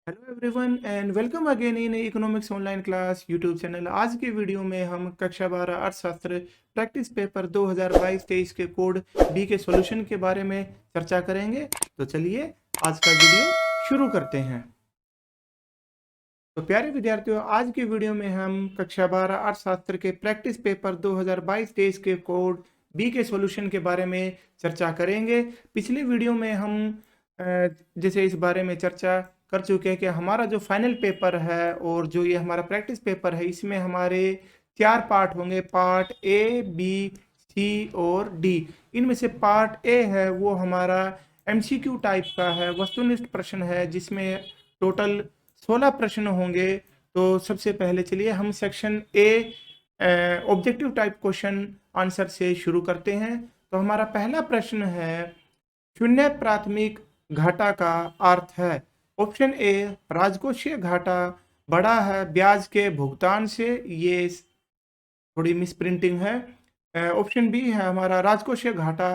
Hello everyone and welcome again in economics online class YouTube channel. आज की video में हम कक्षा 12 अर्थशास्त्र प्रैक्टिस पेपर 2022-23 के कोड बी के सॉल्यूशन के बारे में चर्चा करेंगे। तो चलिए आज का वीडियो शुरू करते हैं। तो प्यारे विद्यार्थियों, आज की वीडियो में हम कक्षा 12 अर्थशास्त्र के प्रैक्टिस पेपर 2022-23 के कोड बी के सॉल्यूशन के बारे में चर्चा करेंगे। पिछली वीडियो में हम जैसे इस बारे में चर्चा कर चुके हैं कि हमारा जो फाइनल पेपर है और जो ये हमारा प्रैक्टिस पेपर है, इसमें हमारे 4 पार्ट होंगे। पार्ट ए, बी, सी और डी। इनमें से पार्ट ए है वो हमारा एमसीक्यू टाइप का है, वस्तुनिष्ठ प्रश्न है, जिसमें टोटल 16 प्रश्न होंगे। तो सबसे पहले चलिए हम section A objective type question answer से शुरू करते हैं। तो हमारा पहला प्रश्न है, शून्य प्राथमिक घाटा का अर्थ है। ऑप्शन ए, राजकोषीय घाटा बड़ा है ब्याज के भुगतान से, ये थोड़ी मिसप्रिंटिंग है। ऑप्शन बी है हमारा, राजकोषीय घाटा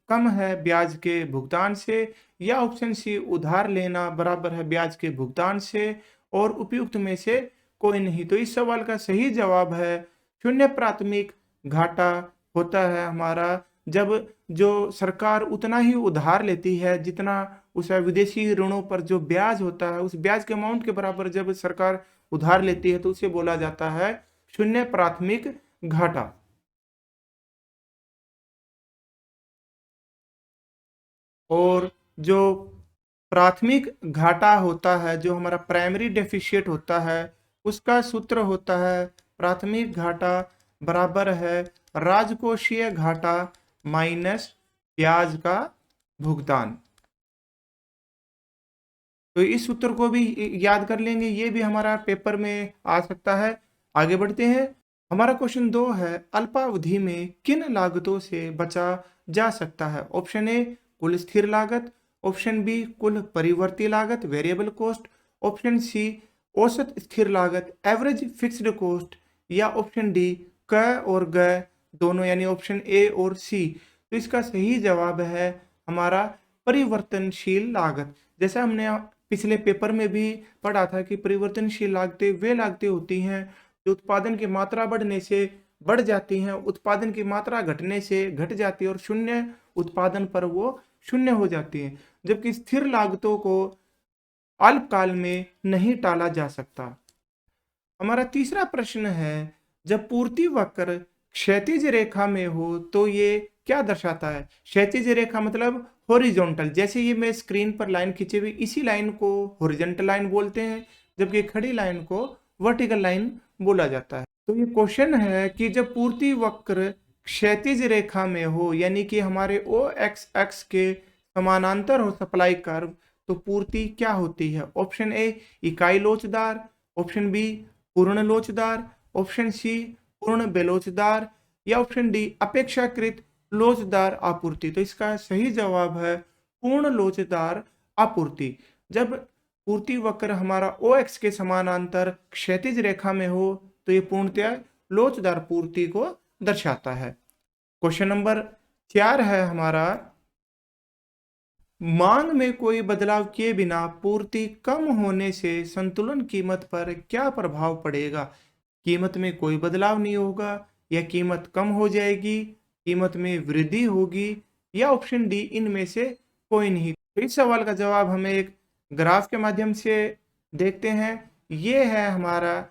कम है ब्याज के भुगतान से। या ऑप्शन सी, उधार लेना बराबर है ब्याज के भुगतान से। और उपयुक्त में से कोई नहीं। तो इस सवाल का सही जवाब है शून्य प्राथमिक घाटा होता है हमारा जब जो सरकार उतना ही उधार लेती है जितना उस विदेशी ऋणों पर जो ब्याज होता है, उस ब्याज के अमाउंट के बराबर जब सरकार उधार लेती है तो उसे बोला जाता है शून्य प्राथमिक घाटा। और जो प्राथमिक घाटा होता है, जो हमारा प्राइमरी डेफिशिएट होता है, उसका सूत्र होता है प्राथमिक घाटा बराबर है राजकोषीय घाटा माइनस ब्याज का भुगतान। तो इस सूत्र को भी याद कर लेंगे, ये भी हमारा पेपर में आ सकता है। आगे बढ़ते हैं। हमारा क्वेश्चन 2 है, अल्पावधि में किन लागतों से बचा जा सकता है। ऑप्शन ए, कुल स्थिर लागत। ऑप्शन बी, कुल परिवर्ती लागत वेरिएबल कॉस्ट। ऑप्शन सी, औसत स्थिर लागत एवरेज फिक्स्ड कॉस्ट। या ऑप्शन डी, क और ग दोनों, यानी ऑप्शन ए और सी। तो इसका सही जवाब है हमारा परिवर्तनशील लागत। जैसा हमने पिछले पेपर में भी पढ़ा था कि परिवर्तनशील लागतें वे लागतें होती हैं जो उत्पादन की मात्रा बढ़ने से बढ़ जाती हैं, उत्पादन की मात्रा घटने से घट जाती है और शून्य उत्पादन पर वो शून्य हो जाती हैं। जबकि स्थिर लागतों को अल्पकाल में नहीं टाला जा सकता। हमारा तीसरा प्रश्न है, जब पूर्ति वक्र क्षैतिज रेखा में हो तो ये क्या दर्शाता है। क्षैतिज रेखा मतलब हॉरिजॉन्टल, जैसे ये मैं स्क्रीन पर लाइन खींचे हुई, इसी लाइन को हॉरिजॉन्टल लाइन बोलते हैं, जबकि खड़ी लाइन को वर्टिकल लाइन बोला जाता है। तो ये क्वेश्चन है कि जब पूर्ति वक्र क्षैतिज रेखा में हो, यानी कि हमारे ओ एक्स एक्स के समानांतर हो सप्लाई कर्व, तो पूर्ति क्या होती है। ऑप्शन ए, इकाई लोचदार। ऑप्शन बी, पूर्ण लोचदार। ऑप्शन सी, पूर्ण बेलोचदार। या ऑप्शन डी, अपेक्षाकृत लोचदार आपूर्ति। तो इसका सही जवाब है पूर्ण लोचदार आपूर्ति। जब पूर्ति वक्र हमारा ओ एक्स के समानांतर क्षैतिज रेखा में हो तो ये पूर्णतया लोचदार पूर्ति को दर्शाता है। क्वेश्चन नंबर 4 है हमारा, मांग में कोई बदलाव किए बिना पूर्ति कम होने से संतुलन कीमत पर क्या प्रभाव पड़ेगा। कीमत में कोई बदलाव नहीं होगा, या कीमत कम हो जाएगी, कीमत में वृद्धि होगी, या ऑप्शन डी, इनमें से कोई नहीं। तो इस सवाल का जवाब हमें एक ग्राफ के माध्यम से देखते हैं। ये है हमारा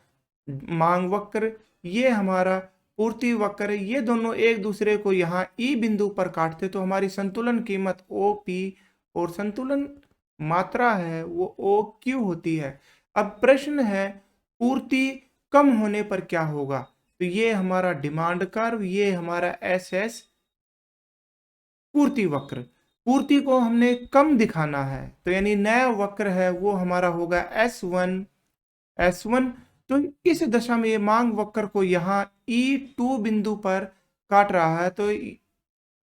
मांग वक्र, ये हमारा पूर्ति वक्र। ये दोनों एक दूसरे को यहाँ ई बिंदु पर काटते तो हमारी संतुलन कीमत ओ पी और संतुलन मात्रा है वो ओ क्यू होती है। अब प्रश्न है पूर्ति कम होने पर क्या होगा। तो ये हमारा डिमांड कर्व, ये हमारा एस एस पूर्ति वक्र। पूर्ति को हमने कम दिखाना है तो यानी नया वक्र है वो हमारा होगा S1 S1। तो इस दशा में ये मांग वक्र को यहाँ E2 बिंदु पर काट रहा है। तो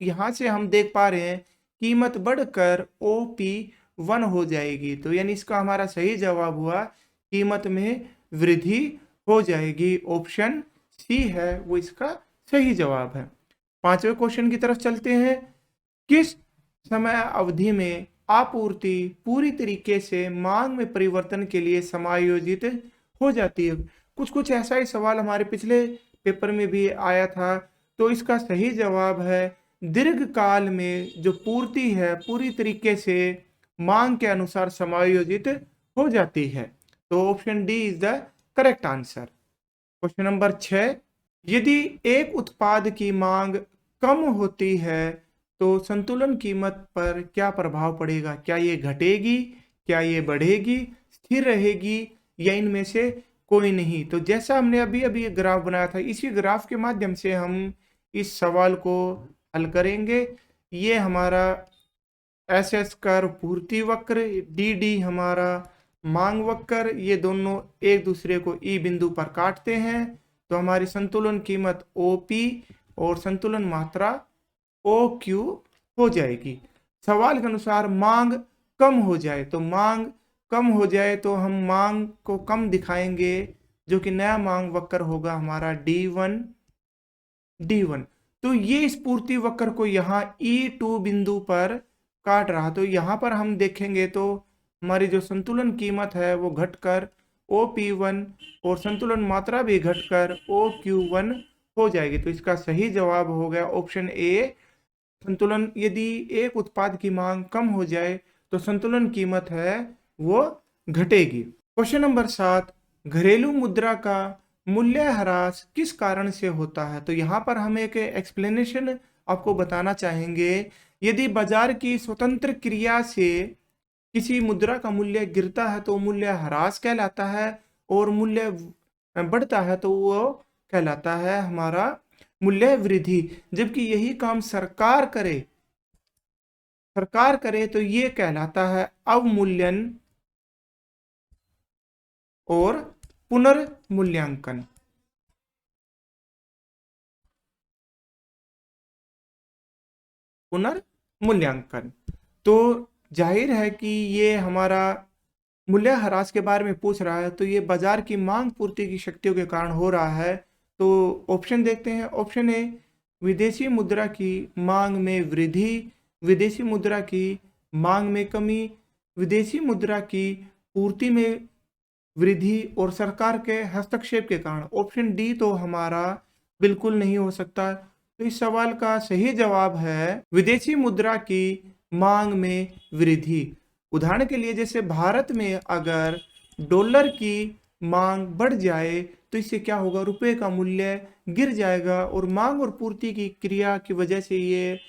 यहाँ से हम देख पा रहे हैं कीमत बढ़कर OP1 हो जाएगी। तो यानी इसका हमारा सही जवाब हुआ कीमत में वृद्धि हो जाएगी। ऑप्शन सी है वो इसका सही जवाब है। 5वें क्वेश्चन की तरफ चलते हैं। किस समय अवधि में आपूर्ति पूरी तरीके से मांग में परिवर्तन के लिए समायोजित हो जाती है। कुछ कुछ ऐसा ही सवाल हमारे पिछले पेपर में भी आया था। तो इसका सही जवाब है दीर्घकाल में जो पूर्ति है पूरी तरीके से मांग के अनुसार समायोजित हो जाती है। तो option D is the correct answer. Question number 6, यदि एक उत्पाद की मांग कम होती है तो संतुलन कीमत पर क्या प्रभाव पड़ेगा? क्या ये घटेगी, क्या ये बढ़ेगी, स्थिर रहेगी या इनमें से कोई नहीं? तो जैसा हमने अभी अभी ग्राफ बनाया था, इसी ग्राफ के माध्यम से हम इस सवाल को हल करेंगे। ये हमारा एस एस कर्व पूर्ति वक्र, डी डी हमारा मांग वक्र, ये दोनों एक दूसरे को ई बिंदु पर काटते हैं। तो हमारी संतुलन कीमत ओ पी और संतुलन मात्रा ओ क्यू हो जाएगी। सवाल के अनुसार मांग कम हो जाए, तो मांग कम हो जाए तो हम मांग को कम दिखाएंगे, जो कि नया मांग वक्र होगा हमारा D1 D1। तो ये इस पूर्ति वक्र को यहाँ E2 बिंदु पर काट रहा। तो यहाँ पर हम देखेंगे तो हमारी जो संतुलन कीमत है वो घटकर OP1 और संतुलन मात्रा भी घटकर OQ1 हो जाएगी। तो इसका सही जवाब हो गया ऑप्शन ए। संतुलन, यदि एक उत्पाद की मांग कम हो जाए तो संतुलन कीमत है वो घटेगी। क्वेश्चन नंबर 7, घरेलू मुद्रा का मूल्यह्रास किस कारण से होता है? तो यहाँ पर हम एक एक्सप्लेनेशन आपको बताना चाहेंगे। यदि बाजार की स्वतंत्र क्रिया से किसी मुद्रा का मूल्य गिरता है तो मूल्यह्रास कहलाता है, और मूल्य बढ़ता है तो वो कहलाता है हमारा मूल्य वृद्धि। जबकि यही काम सरकार करे तो ये कहलाता है अवमूल्यन और पुनर्मूल्यांकन। पुनर्मूल्यांकन। तो जाहिर है कि ये हमारा मूल्यह्रास के बारे में पूछ रहा है, तो ये बाजार की मांग पूर्ति की शक्तियों के कारण हो रहा है। तो ऑप्शन देखते हैं। ऑप्शन ए, विदेशी मुद्रा की मांग में वृद्धि, विदेशी मुद्रा की मांग में कमी, विदेशी मुद्रा की पूर्ति में वृद्धि और सरकार के हस्तक्षेप के कारण। ऑप्शन डी तो हमारा बिल्कुल नहीं हो सकता। तो इस सवाल का सही जवाब है विदेशी मुद्रा की मांग में वृद्धि। उदाहरण के लिए जैसे भारत में अगर डॉलर की मांग बढ़ जाए तो इससे क्या होगा, रुपए का मूल्य गिर जाएगा, और मांग और पूर्ति की क्रिया की वजह से ये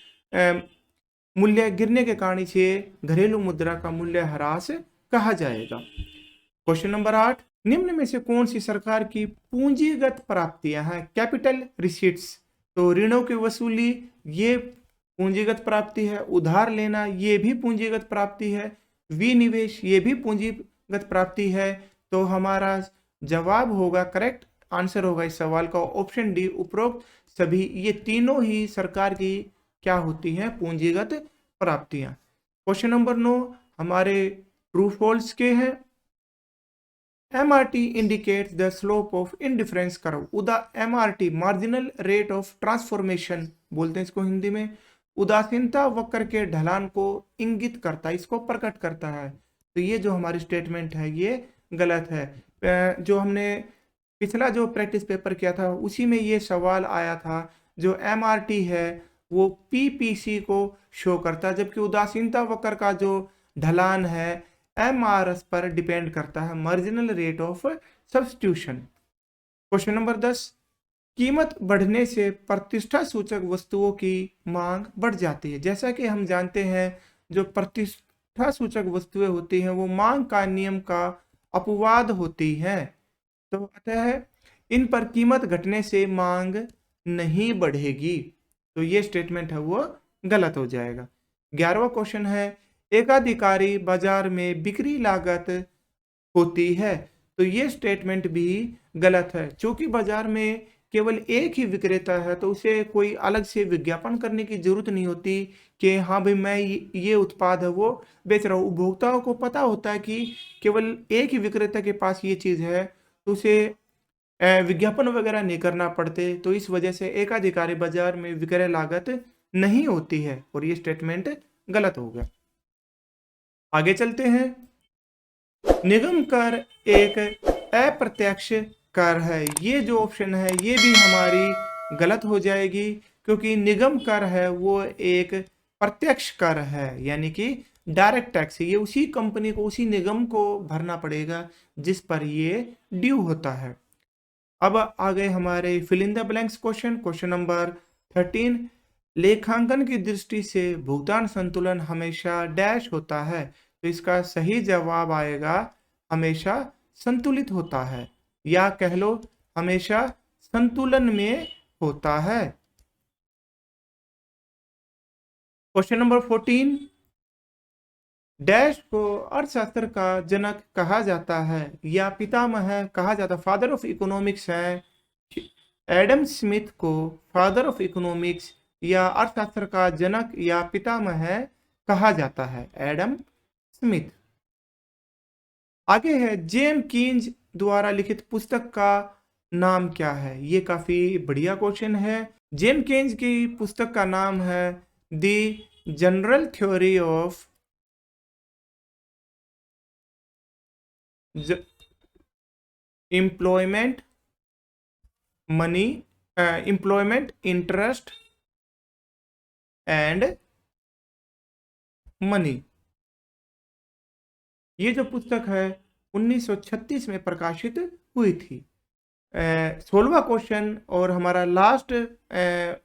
मूल्य गिरने के कारण इसे घरेलू मुद्रा का मूल्यह्रास कहा जाएगा। क्वेश्चन नंबर 8, निम्न में से कौन सी सरकार की पूंजीगत प्राप्तियां हैं? कैपिटल रिसीट्स, तो ऋणों की वसूली ये पूंजीगत प्राप्ति है, उधार लेना ये भी पूंजीगत प्राप्ति है, विनिवेश ये भी पूंजीगत प्राप्ति है। तो हमारा जवाब होगा, करेक्ट आंसर होगा इस सवाल का ऑप्शन डी, उपरोक्त सभी। ये तीनों ही सरकार की क्या होती हैं, पूंजीगत प्राप्तियां। क्वेश्चन नंबर 9 हमारे ट्रू फॉल्स के हैं। MRT indicates the slope of indifference curve। MRT marginal rate of transformation बोलते हैं इसको हिंदी में। उदासीनता वक्र के ढलान को इंगित करता है, इसको प्रकट करता है। तो ये जो हमारी स्टेटमेंट है ये गलत है। जो हमने पिछला जो प्रैक्टिस पेपर किया था उसी में ये सवाल आया था। जो MRT है वो PPC को शो करता है, जबकि उदासीनता वक्र का जो ढलान है MRS पर डिपेंड करता है, marginal rate of substitution. Question number 10, कीमत बढ़ने से प्रतिष्ठा सूचक वस्तुओं की मांग बढ़ जाती है। जैसा कि हम जानते हैं जो प्रतिष्ठा सूचक वस्तुएं होती हैं वो मांग का नियम का अपवाद होती हैं। तो अतः इन पर कीमत घटने से मांग नहीं बढ़ेगी। तो ये स्टेटमेंट है वो गलत हो जाएगा। 11वां क्वेश्चन है, एकाधिकारी बाजार में बिक्री लागत होती है। तो ये स्टेटमेंट भी गलत है। चूंकि बाजार में केवल एक ही विक्रेता है तो उसे कोई अलग से विज्ञापन करने की जरूरत नहीं होती कि हाँ भाई मैं ये उत्पाद है वो बेच रहा हूँ। उपभोक्ताओं को पता होता है कि केवल एक ही विक्रेता के पास ये चीज़ है, तो उसे विज्ञापन वगैरह नहीं करना पड़ते। तो इस वजह से एकाधिकारी बाजार में विक्रय लागत नहीं होती है, और ये स्टेटमेंट गलत हो गया। आगे चलते हैं। निगम कर एक अप्रत्यक्ष कर है। ये जो ऑप्शन है ये भी हमारी गलत हो जाएगी, क्योंकि निगम कर है वो एक प्रत्यक्ष कर है, यानी कि डायरेक्ट टैक्स। ये उसी कंपनी को, उसी निगम को भरना पड़ेगा जिस पर ये ड्यू होता है। अब आ गए हमारे fill in the blanks question. Question number 13, लेखांकन की दृष्टि से भुगतान संतुलन हमेशा डैश होता है। तो इसका सही जवाब आएगा हमेशा संतुलित होता है, या कह लो हमेशा संतुलन में होता है। क्वेश्चन नंबर 14, डैश को अर्थशास्त्र का जनक कहा जाता है या पितामह कहा जाता, फादर ऑफ इकोनॉमिक्स है। एडम स्मिथ को फादर ऑफ इकोनॉमिक्स या अर्थशास्त्र का जनक या पितामह कहा जाता है, एडम स्मिथ। आगे है, जेम कीन्स द्वारा लिखित पुस्तक का नाम क्या है। ये काफी बढ़िया क्वेश्चन है। जेम कीन्स की पुस्तक का नाम है the general theory of employment money, employment interest and money. ये जो पुस्तक है 1936 में प्रकाशित हुई थी। 16वां क्वेश्चन और हमारा लास्ट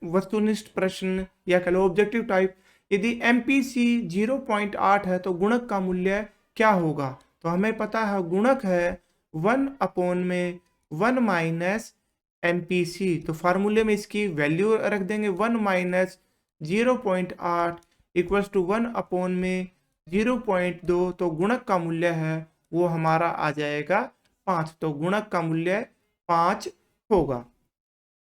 वस्तुनिष्ठ प्रश्न या कह लो ऑब्जेक्टिव टाइप, यदि MPC 0.8 है तो गुणक का मूल्य क्या होगा। तो हमें पता है गुणक है 1/1 माइनस MPC। तो फार्मूले में इसकी वैल्यू रख देंगे 1 माइनस 0.8 इक्वल्स टू 1/0.2। तो गुणक का मूल्य है वो हमारा आ जाएगा 5। तो गुणक का मूल्य 5 होगा।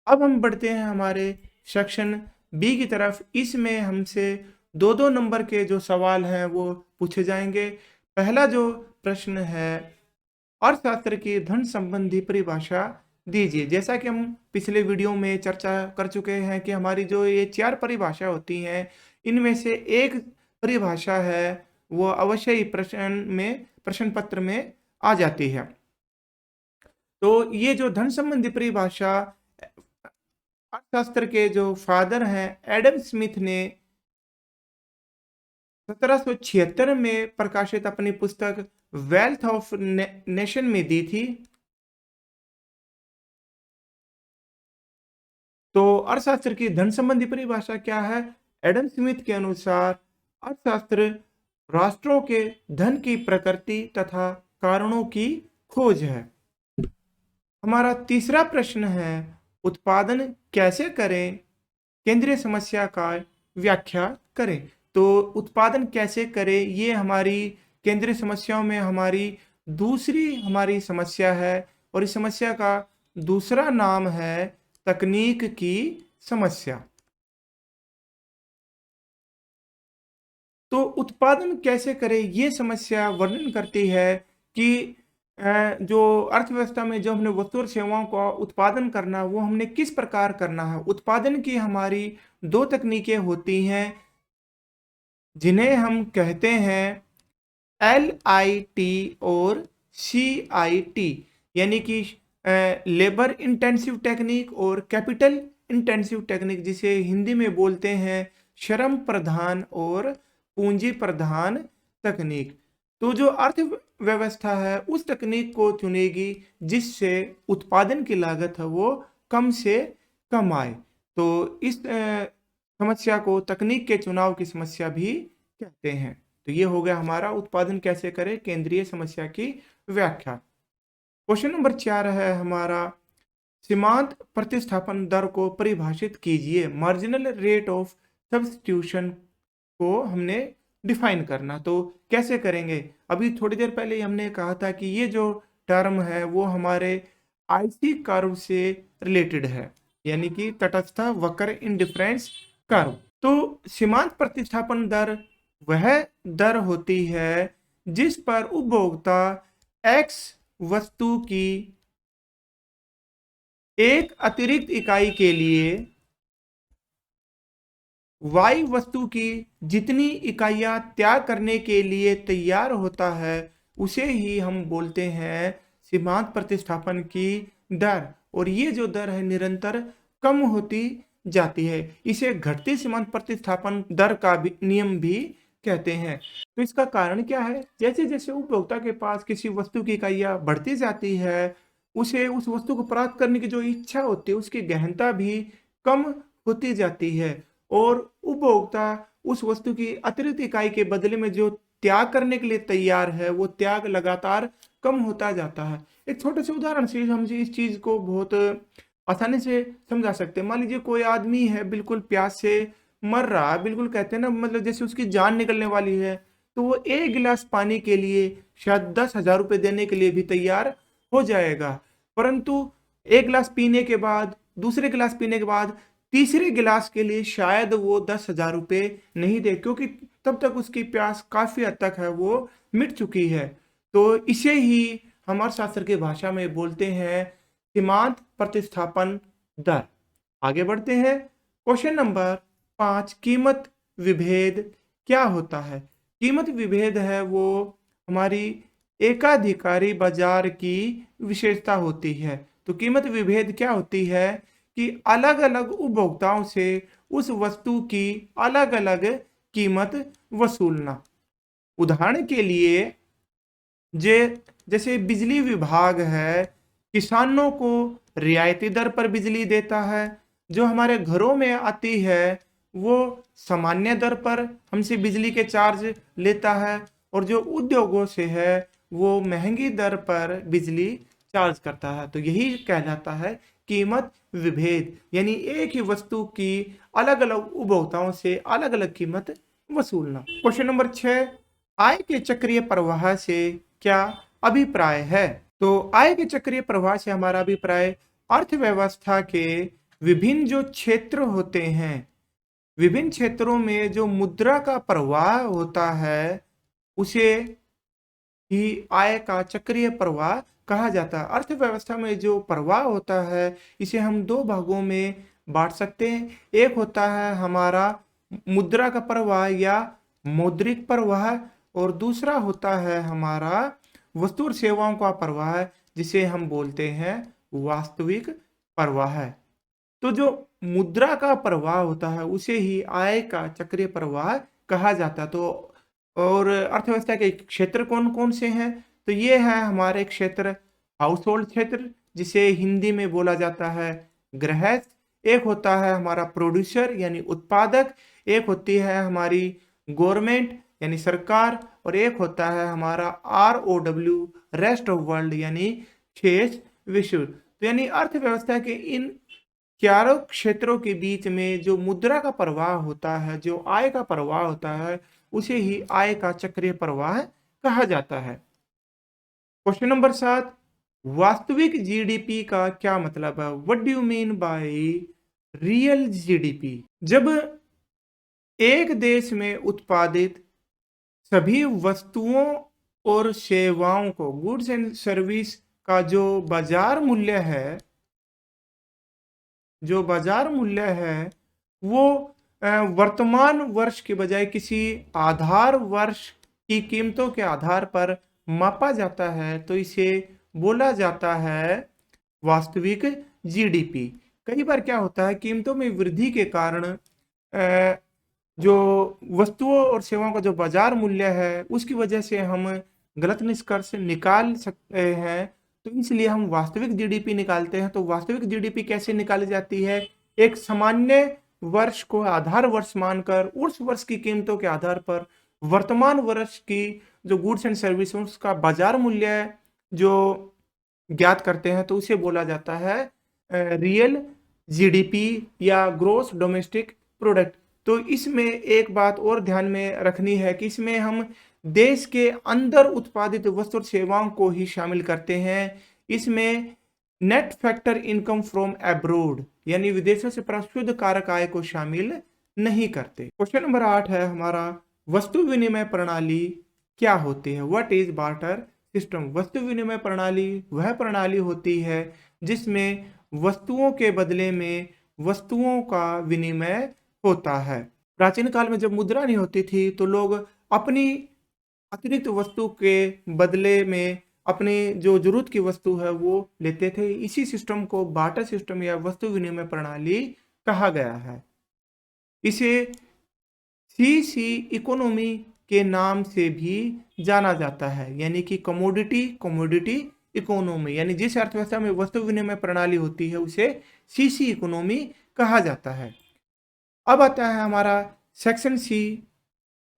अब हम बढ़ते हैं हमारे सेक्शन बी की तरफ। इसमें हमसे 2-2 नंबर के जो सवाल हैं वो पूछे जाएंगे। पहला जो प्रश्न है, अर्थशास्त्र की धन संबंधी परिभाषा दीजिए। जैसा कि हम पिछले वीडियो में चर्चा कर चुके हैं कि हमारी जो ये 4 परिभाषा होती हैं, इनमें से एक परिभाषा है वो अवश्य ही प्रश्न पत्र में आ जाती है। तो ये जो धन संबंधी परिभाषा अर्थशास्त्र के जो फादर हैं एडम स्मिथ ने 1776 में प्रकाशित अपनी पुस्तक वेल्थ ऑफ नेशन में दी थी। तो अर्थशास्त्र की धन संबंधी परिभाषा क्या है? एडम स्मिथ के अनुसार अर्थशास्त्र राष्ट्रों के धन की प्रकृति तथा कारणों की खोज है। हमारा तीसरा प्रश्न है, उत्पादन कैसे करें, केंद्रीय समस्या का व्याख्या करें। तो उत्पादन कैसे करें ये हमारी केंद्रीय समस्याओं में हमारी दूसरी समस्या है, और इस समस्या का दूसरा नाम है तकनीक की समस्या। तो उत्पादन कैसे करें ये समस्या वर्णन करती है कि जो अर्थव्यवस्था में जो हमने वस्तु और सेवाओं का उत्पादन करना वो हमने किस प्रकार करना है। उत्पादन की हमारी 2 तकनीकें होती हैं जिन्हें हम कहते हैं LIT और CIT, यानी कि लेबर इंटेंसिव टेक्निक और कैपिटल इंटेंसिव टेक्निक, जिसे हिंदी में बोलते हैं श्रम प्रधान और पूंजी प्रधान तकनीक। तो जो अर्थव्यवस्था है उस तकनीक को चुनेगी जिससे उत्पादन की लागत है वो कम से कम आए। तो इस समस्या को तकनीक के चुनाव की समस्या भी कहते हैं। तो ये हो गया हमारा उत्पादन कैसे करें केंद्रीय समस्या की व्याख्या। क्वेश्चन नंबर 4 है हमारा, सीमांत प्रतिस्थापन दर को परिभाषित कीजिए। मार्जिनल रेट ऑफ सब्स्टिट्यूशन को हमने डिफाइन करना। तो कैसे करेंगे? अभी थोड़ी देर पहले ही हमने कहा था कि ये जो टर्म है वो हमारे आईसी कर्व से रिलेटेड है, यानी कि तटस्थ वक्र इंडिफरेंस कर्व। तो सीमांत प्रतिस्थापन दर वह दर होती है जिस पर उपभोक्ता X वस्तु की एक अतिरिक्त इकाई के लिए वाई वस्तु की जितनी इकाइयां त्याग करने के लिए तैयार होता है उसे ही हम बोलते हैं सीमांत प्रतिस्थापन की दर। और ये जो दर है निरंतर कम होती जाती है। इसे घटती सीमांत प्रतिस्थापन दर का भी नियम भी कहते हैं। तो इसका कारण क्या है? जैसे जैसे उपभोक्ता के पास किसी वस्तु की इकाइयां बढ़ती जाती है उसे उस वस्तु को प्राप्त करने की जो इच्छा होती है उसकी गहनता भी कम होती जाती है और उपभोक्ता उस वस्तु की अतिरिक्त इकाई के बदले में जो त्याग करने के लिए तैयार है वो त्याग लगातार कम होता जाता है। एक छोटे से उदाहरण से हम इस चीज को बहुत आसानी से समझा सकते हैं। मान लीजिए कोई आदमी है बिल्कुल प्यास से मर रहा है, बिल्कुल कहते हैं ना, मतलब जैसे उसकी जान निकलने वाली है, तो वो एक गिलास पानी के लिए शायद 10,000 रुपए देने के लिए भी तैयार हो जाएगा। परंतु एक गिलास पीने के बाद, दूसरे गिलास पीने के बाद, तीसरे गिलास के लिए शायद वो 10,000 रुपए नहीं दे, क्योंकि तब तक उसकी प्यास काफी हद तक है वो मिट चुकी है। तो इसे ही हम अर्थशास्त्र की भाषा में बोलते हैं सीमांत प्रतिस्थापन दर। आगे बढ़ते हैं। क्वेश्चन नंबर 5, कीमत विभेद क्या होता है? कीमत विभेद है वो हमारी एकाधिकारी बाजार की विशेषता होती है। तो कीमत विभेद क्या होती है कि अलग अलग उपभोक्ताओं से उस वस्तु की अलग अलग कीमत वसूलना। उदाहरण के लिए जे जैसे बिजली विभाग है किसानों को रियायती दर पर बिजली देता है, जो हमारे घरों में आती है वो सामान्य दर पर हमसे बिजली के चार्ज लेता है, और जो उद्योगों से है वो महंगी दर पर बिजली चार्ज करता है। तो यही कहलाता है कीमत विभेद, यानी एक ही वस्तु की अलग अलग उपभोक्ताओं से अलग अलग कीमत वसूलना। क्वेश्चन नंबर 6, आय के चक्रीय प्रवाह से क्या अभिप्राय है? तो आय के चक्रीय प्रवाह से हमारा अभिप्राय अर्थव्यवस्था के विभिन्न जो क्षेत्र होते हैं, विभिन्न क्षेत्रों में जो मुद्रा का प्रवाह होता है उसे ही आय का चक्रीय प्रवाह कहा जाता है। अर्थव्यवस्था में जो प्रवाह होता है इसे हम दो भागों में बांट सकते हैं। एक होता है हमारा मुद्रा का प्रवाह या मौद्रिक प्रवाह, और दूसरा होता है हमारा वस्तु और सेवाओं का प्रवाह जिसे हम बोलते हैं वास्तविक प्रवाह। तो जो मुद्रा का प्रवाह होता है उसे ही आय का चक्रीय प्रवाह कहा जाता है। तो और अर्थव्यवस्था के क्षेत्र कौन कौन से हैं? तो ये है हमारे क्षेत्र हाउस होल्ड क्षेत्र जिसे हिंदी में बोला जाता है गृहस्थ, एक होता है हमारा प्रोड्यूसर यानी उत्पादक, एक होती है हमारी गवर्नमेंट यानी सरकार, और एक होता है हमारा ROW रेस्ट ऑफ वर्ल्ड यानी शेष विश्व। तो यानी अर्थव्यवस्था के इन चारों क्षेत्रों के बीच में जो मुद्रा का प्रवाह होता है, जो आय का प्रवाह होता है, उसे ही आय का चक्रीय प्रवाह कहा जाता है। क्वेश्चन नंबर 7, वास्तविक जीडीपी का क्या मतलब है? What do you mean by real GDP? जब एक देश में उत्पादित सभी वस्तुओं और सेवाओं को, गुड्स एंड सर्विस का जो बाजार मूल्य है, जो बाजार मूल्य है वो वर्तमान वर्ष के बजाय किसी आधार वर्ष की कीमतों के आधार पर मापा जाता है, तो इसे बोला जाता है वास्तविक जीडीपी। कई बार क्या होता है कीमतों में वृद्धि के कारण जो वस्तुओं और सेवाओं का जो बाजार मूल्य है उसकी वजह से हम गलत निष्कर्ष निकाल सकते हैं, तो इसलिए हम वास्तविक जीडीपी निकालते हैं। तो वास्तविक जीडीपी कैसे निकाली जाती है? एक सामान्य वर्ष को आधार वर्ष मानकर उस वर्ष की कीमतों के आधार पर वर्तमान वर्ष की जो गुड्स एंड सर्विसेज का बाजार मूल्य जो ज्ञात करते हैं, तो उसे बोला जाता है रियल जीडीपी या ग्रोस डोमेस्टिक प्रोडक्ट। तो इसमें एक बात और ध्यान में रखनी है कि इसमें हम देश के अंदर उत्पादित वस्तु और सेवाओं को ही शामिल करते हैं। इसमें net factor income from abroad यानी विदेशों से प्राप्त शुद्ध कारक आय को शामिल नहीं करते। क्वेश्चन नंबर 8 है हमारा, वस्तु विनिमय प्रणाली क्या होती है? What is barter system? वस्तु विनिमय प्रणाली वह प्रणाली होती है जिसमें वस्तुओं के बदले में वस्तुओं का विनिमय होता है। प्राचीन काल में जब मुद्रा नहीं होती थी तो लोग अपनी अतिरिक्त वस्तु के बदले में अपनी जो जरूरत की वस्तु है वो लेते थे। इसी सिस्टम को बार्टर सिस्टम या वस्तु विनिमय प्रणाली कहा गया है। इसे सीसी इकोनॉमी के नाम से भी जाना जाता है, यानी कि कमोडिटी कमोडिटी इकोनॉमी, यानी जिस अर्थव्यवस्था में वस्तु विनिमय प्रणाली होती है उसे सीसी इकोनॉमी कहा जाता है। अब आता है हमारा सेक्शन सी,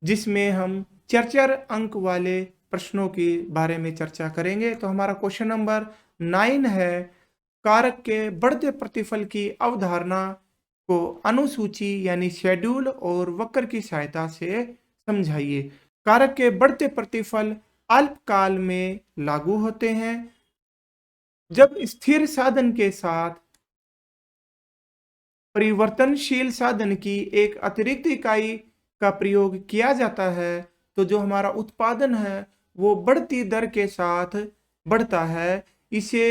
जिसमें हम 4 अंक वाले प्रश्नों के बारे में चर्चा करेंगे। तो हमारा क्वेश्चन नंबर 9 है, कारक के बढ़ते प्रतिफल की अवधारणा को अनुसूची यानी शेड्यूल और वक्र की सहायता से समझाइए। कारक के बढ़ते प्रतिफल अल्पकाल में लागू होते हैं जब स्थिर साधन के साथ परिवर्तनशील साधन की एक अतिरिक्त इकाई का प्रयोग किया जाता है, तो जो हमारा उत्पादन है वो बढ़ती दर के साथ बढ़ता है। इसे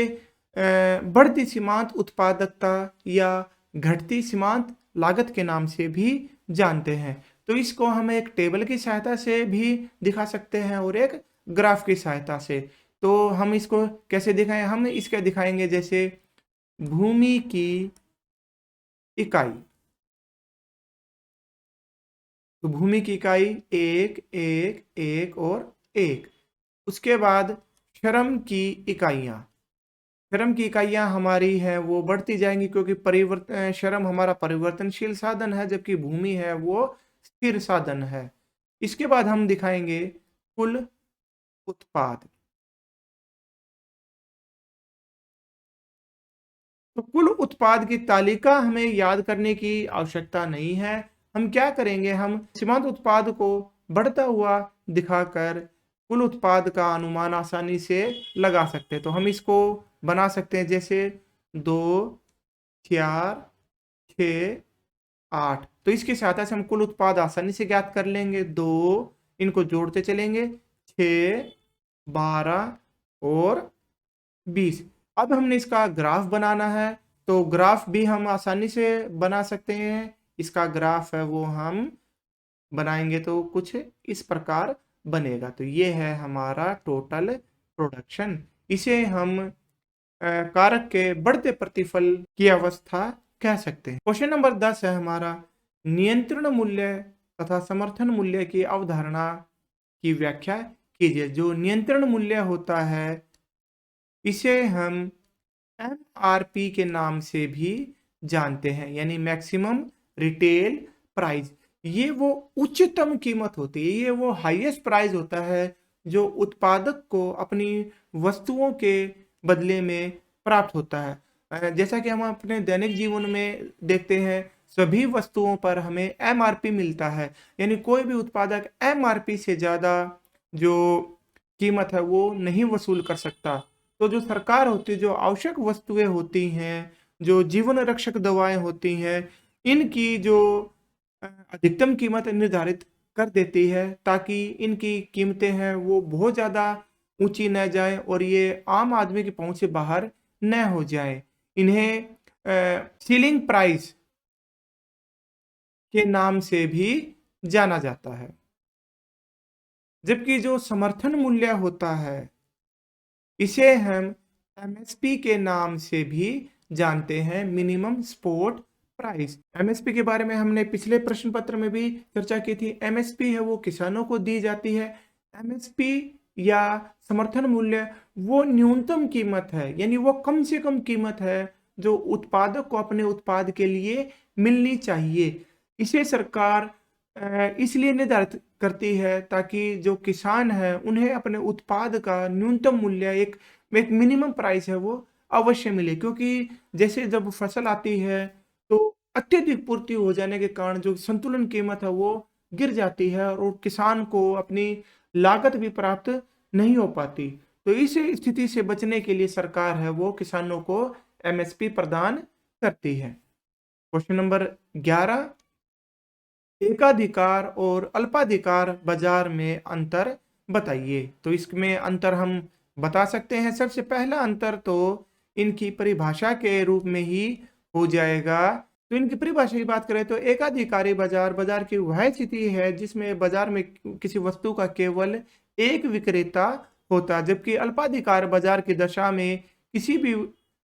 बढ़ती सीमांत उत्पादकता या घटती सीमांत लागत के नाम से भी जानते हैं। तो इसको हम एक टेबल की सहायता से भी दिखा सकते हैं और एक ग्राफ की सहायता से। तो हम इसको कैसे दिखाएं? हम इसके दिखाएंगे जैसे भूमि की इकाई। तो भूमि की इकाई 1 1 1 और 1। उसके बाद श्रम की इकाइयाँ, श्रम की इकाइयाँ हमारी हैं वो बढ़ती जाएंगी क्योंकि श्रम हमारा परिवर्तनशील साधन है जबकि भूमि है वो स्थिर साधन है। इसके बाद हम दिखाएंगे कुल उत्पाद। तो कुल उत्पाद की तालिका हमें याद करने की आवश्यकता नहीं है। हम क्या करेंगे, हम सीमांत उत्पाद को बढ़ता हुआ दिखाकर कुल उत्पाद का अनुमान आसानी से लगा सकते हैं। तो हम इसको बना सकते हैं जैसे 2 4 6 8। तो इसकी सहायता से हम कुल उत्पाद आसानी से ज्ञात कर लेंगे। 2 इनको जोड़ते चलेंगे, 6 12 और 20। अब हमने इसका ग्राफ बनाना है, तो ग्राफ भी हम आसानी से बना सकते हैं। इसका ग्राफ है वो हम बनाएंगे तो कुछ इस प्रकार बनेगा। तो ये है हमारा टोटल प्रोडक्शन। इसे हम कारक के बढ़ते प्रतिफल की अवस्था कह सकते हैं। क्वेश्चन नंबर 10 है हमारा, नियंत्रण मूल्य तथा समर्थन मूल्य की अवधारणा की व्याख्या कीजिए। जो नियंत्रण मूल्य होता है इसे हम MRP के नाम से भी जानते हैं, यानी मैक्सिमम रिटेल प्राइस। ये वो उच्चतम कीमत होती है, ये वो हाईएस्ट प्राइस होता है जो उत्पादक को अपनी वस्तुओं के बदले में प्राप्त होता है। जैसा कि हम अपने दैनिक जीवन में देखते हैं, सभी वस्तुओं पर हमें MRP मिलता है, यानी कोई भी उत्पादक MRP से ज़्यादा जो कीमत है वो नहीं वसूल कर सकता। तो जो सरकार होती है, जो आवश्यक वस्तुएं होती हैं, जो जीवन रक्षक दवाएं होती हैं, इनकी जो अधिकतम कीमत निर्धारित कर देती है ताकि इनकी कीमतें हैं वो बहुत ज़्यादा ऊंची न जाए और ये आम आदमी की पहुंच से बाहर न हो जाए। इन्हें सीलिंग प्राइस के नाम से भी जाना जाता है। जबकि जो समर्थन मूल्य होता है इसे हम MSP के नाम से भी जानते हैं, मिनिमम सपोर्ट प्राइस। MSP के बारे में हमने पिछले प्रश्न पत्र में भी चर्चा की थी। MSP है वो किसानों को दी जाती है। MSP या समर्थन मूल्य वो न्यूनतम कीमत है, यानी वो कम से कम कीमत है जो उत्पादक को अपने उत्पाद के लिए मिलनी चाहिए। इसे सरकार इसलिए निर्धारित करती है ताकि जो किसान है उन्हें अपने उत्पाद का न्यूनतम मूल्य एक मिनिमम प्राइस है वो अवश्य मिले, क्योंकि जैसे जब फसल आती है तो अत्यधिक पूर्ति हो जाने के कारण जो संतुलन कीमत है वो गिर जाती है और किसान को अपनी लागत भी प्राप्त नहीं हो पाती। तो इस स्थिति से बचने के लिए सरकार है वो किसानों को MSP प्रदान करती है। क्वेश्चन नंबर 11, एकाधिकार और अल्पाधिकार बाजार में अंतर बताइए। तो इसमें अंतर हम बता सकते हैं। सबसे पहला अंतर तो इनकी परिभाषा के रूप में ही हो जाएगा। तो इनकी परिभाषा की बात करें तो एकाधिकारी बाजार बाजार की वह स्थिति है जिसमें बाजार में किसी वस्तु का केवल एक विक्रेता होता है, जबकि अल्पाधिकार बाजार की दशा में किसी भी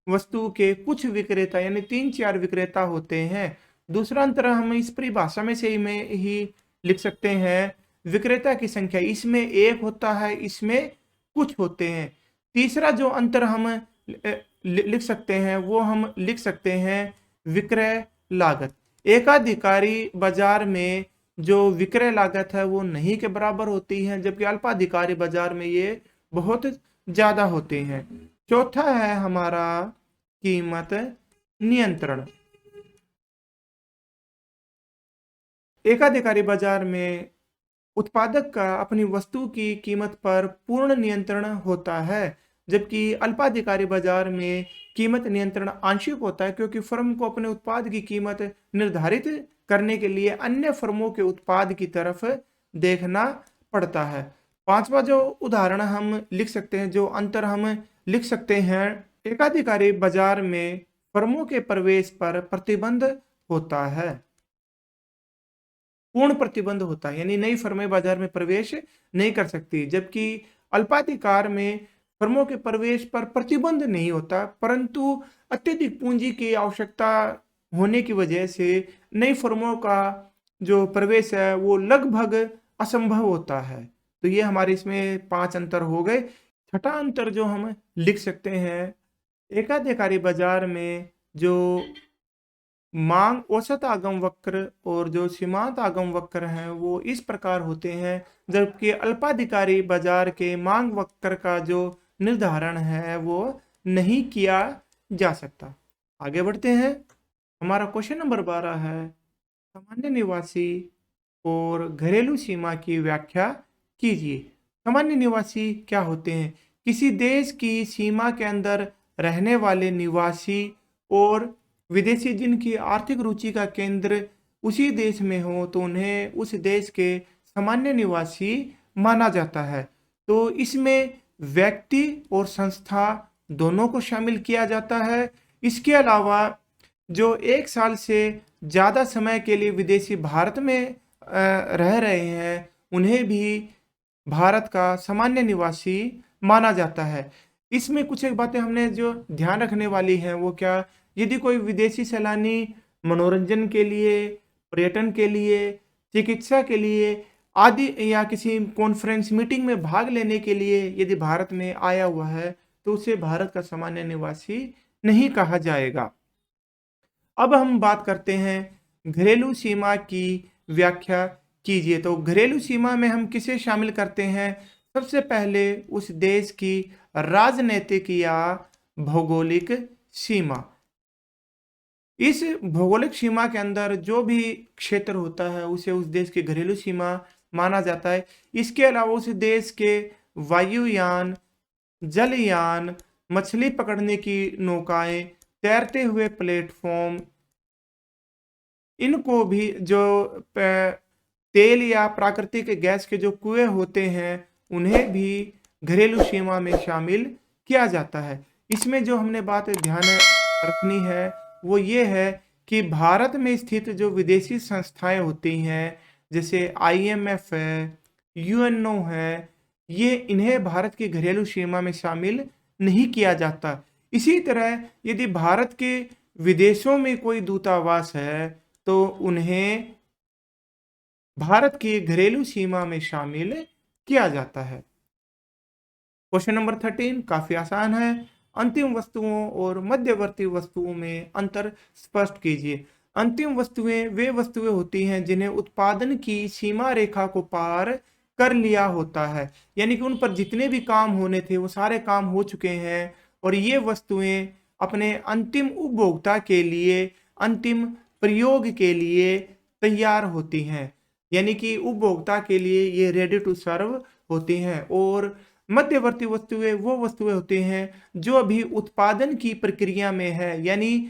वस्तु के कुछ विक्रेता यानी 3-4 विक्रेता होते हैं। दूसरा अंतर हम इस परिभाषा में से ही लिख सकते हैं, विक्रेता की संख्या इसमें एक होता है, इसमें कुछ होते हैं। तीसरा जो अंतर हम लिख सकते हैं वो हम लिख सकते हैं विक्रय लागत। एकाधिकारी बाजार में जो विक्रय लागत है वो नहीं के बराबर होती है, जबकि अल्पाधिकारी बाजार में ये बहुत ज्यादा होते हैं। चौथा है हमारा कीमत नियंत्रण। एकाधिकारी बाजार में उत्पादक का अपनी वस्तु की कीमत पर पूर्ण नियंत्रण होता है, जबकि अल्पाधिकारी बाजार में कीमत नियंत्रण आंशिक होता है, क्योंकि फर्म को अपने उत्पाद की कीमत निर्धारित करने के लिए अन्य फर्मों के उत्पाद की तरफ देखना पड़ता है। पांचवा जो उदाहरण हम लिख सकते हैं, जो अंतर हम लिख सकते हैं, एकाधिकारी बाजार में फर्मों के प्रवेश पर प्रतिबंध होता है, पूर्ण प्रतिबंध होता है, यानी नई फर्में बाजार में प्रवेश नहीं कर सकती, जबकि अल्पाधिकार में फर्मों के प्रवेश पर प्रतिबंध नहीं होता, परंतु अत्यधिक पूंजी की आवश्यकता होने की वजह से नई फर्मों का जो प्रवेश है वो लगभग असंभव होता है। तो ये हमारे इसमें 5 अंतर हो गए। छठा अंतर जो हम लिख सकते हैं, एकाधिकारी बाजार में जो मांग औसत आगम वक्र और जो सीमांत आगम वक्र हैं वो इस प्रकार होते हैं, जबकि अल्पाधिकारी बाजार के मांग वक्र का जो निर्धारण है वो नहीं किया जा सकता। आगे बढ़ते हैं। हमारा क्वेश्चन नंबर 12 है, सामान्य निवासी और घरेलू सीमा की व्याख्या कीजिए। सामान्य निवासी क्या होते हैं? किसी देश की सीमा के अंदर रहने वाले निवासी और विदेशी जिनकी आर्थिक रुचि का केंद्र उसी देश में हो तो उन्हें उस देश के सामान्य निवासी माना जाता है। तो इसमें व्यक्ति और संस्था दोनों को शामिल किया जाता है। इसके अलावा जो 1 साल से ज़्यादा समय के लिए विदेशी भारत में रह रहे हैं उन्हें भी भारत का सामान्य निवासी माना जाता है। इसमें कुछ एक बातें हमने जो ध्यान रखने वाली हैं वो क्या, यदि कोई विदेशी सैलानी मनोरंजन के लिए, पर्यटन के लिए, चिकित्सा के लिए आदि या किसी कॉन्फ्रेंस मीटिंग में भाग लेने के लिए यदि भारत में आया हुआ है तो उसे भारत का सामान्य निवासी नहीं कहा जाएगा। अब हम बात करते हैं घरेलू सीमा की व्याख्या कीजिए। तो घरेलू सीमा में हम किसे शामिल करते हैं? सबसे पहले उस देश की राजनीतिक या भौगोलिक सीमा। इस भौगोलिक सीमा के अंदर जो भी क्षेत्र होता है उसे उस देश की घरेलू सीमा माना जाता है। इसके अलावा उस देश के वायुयान, जलयान, मछली पकड़ने की नौकाएं, तैरते हुए प्लेटफॉर्म, इनको भी जो तेल या प्राकृतिक गैस के जो कुएं होते हैं उन्हें भी घरेलू सीमा में शामिल किया जाता है। इसमें जो हमने बात ध्यान रखनी है वो ये है कि भारत में स्थित जो विदेशी संस्थाएं होती हैं जैसे IMF है, UNO है, ये इन्हें भारत की घरेलू सीमा में शामिल नहीं किया जाता। इसी तरह यदि भारत के विदेशों में कोई दूतावास है तो उन्हें भारत की घरेलू सीमा में शामिल किया जाता है। क्वेश्चन नंबर 13 काफी आसान है। अंतिम वस्तुओं और मध्यवर्ती वस्तुओं में अंतर स्पष्ट कीजिए। अंतिम वस्तुएं वे वस्तुएं होती हैं जिन्हें उत्पादन की सीमा रेखा को पार कर लिया होता है, यानी कि उन पर जितने भी काम होने थे वो सारे काम हो चुके हैं और ये वस्तुएं अपने अंतिम उपभोक्ता के लिए, अंतिम प्रयोग के लिए तैयार होती हैं, यानी कि उपभोक्ता के लिए ये रेडी टू सर्व होती हैं। और मध्यवर्ती वस्तुएं वो वस्तुएं होती हैं जो अभी उत्पादन की प्रक्रिया में है, यानी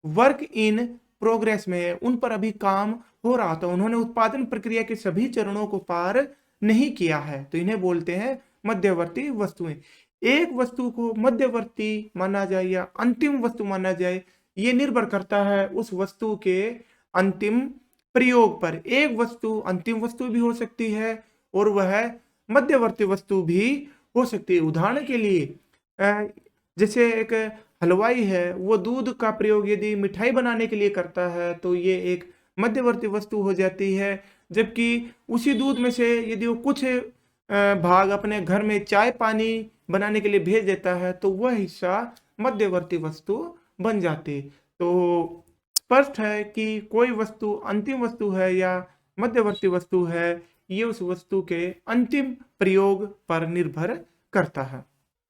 वर्क इन प्रोग्रेस में है, उन पर अभी काम हो रहा था, उन्होंने उत्पादन प्रक्रिया के सभी चरणों को पार नहीं किया है, तो इन्हें बोलते हैं मध्यवर्ती वस्तुएं। एक वस्तु को मध्यवर्ती माना जाए या अंतिम वस्तु माना जाए, ये निर्भर करता है उस वस्तु के अंतिम प्रयोग पर। एक वस्तु अंतिम वस्तु भी हो सकती है और वह मध्यवर्ती वस्तु भी हो सकती है। उदाहरण के लिए जैसे एक हलवाई है, वो दूध का प्रयोग यदि मिठाई बनाने के लिए करता है तो ये एक मध्यवर्ती वस्तु हो जाती है। जबकि उसी दूध में से यदि वो कुछ भाग अपने घर में चाय पानी बनाने के लिए भेज देता है तो वह हिस्सा मध्यवर्ती वस्तु बन जाती। तो स्पष्ट है कि कोई वस्तु अंतिम वस्तु है या मध्यवर्ती वस्तु है, ये उस वस्तु के अंतिम प्रयोग पर निर्भर करता है।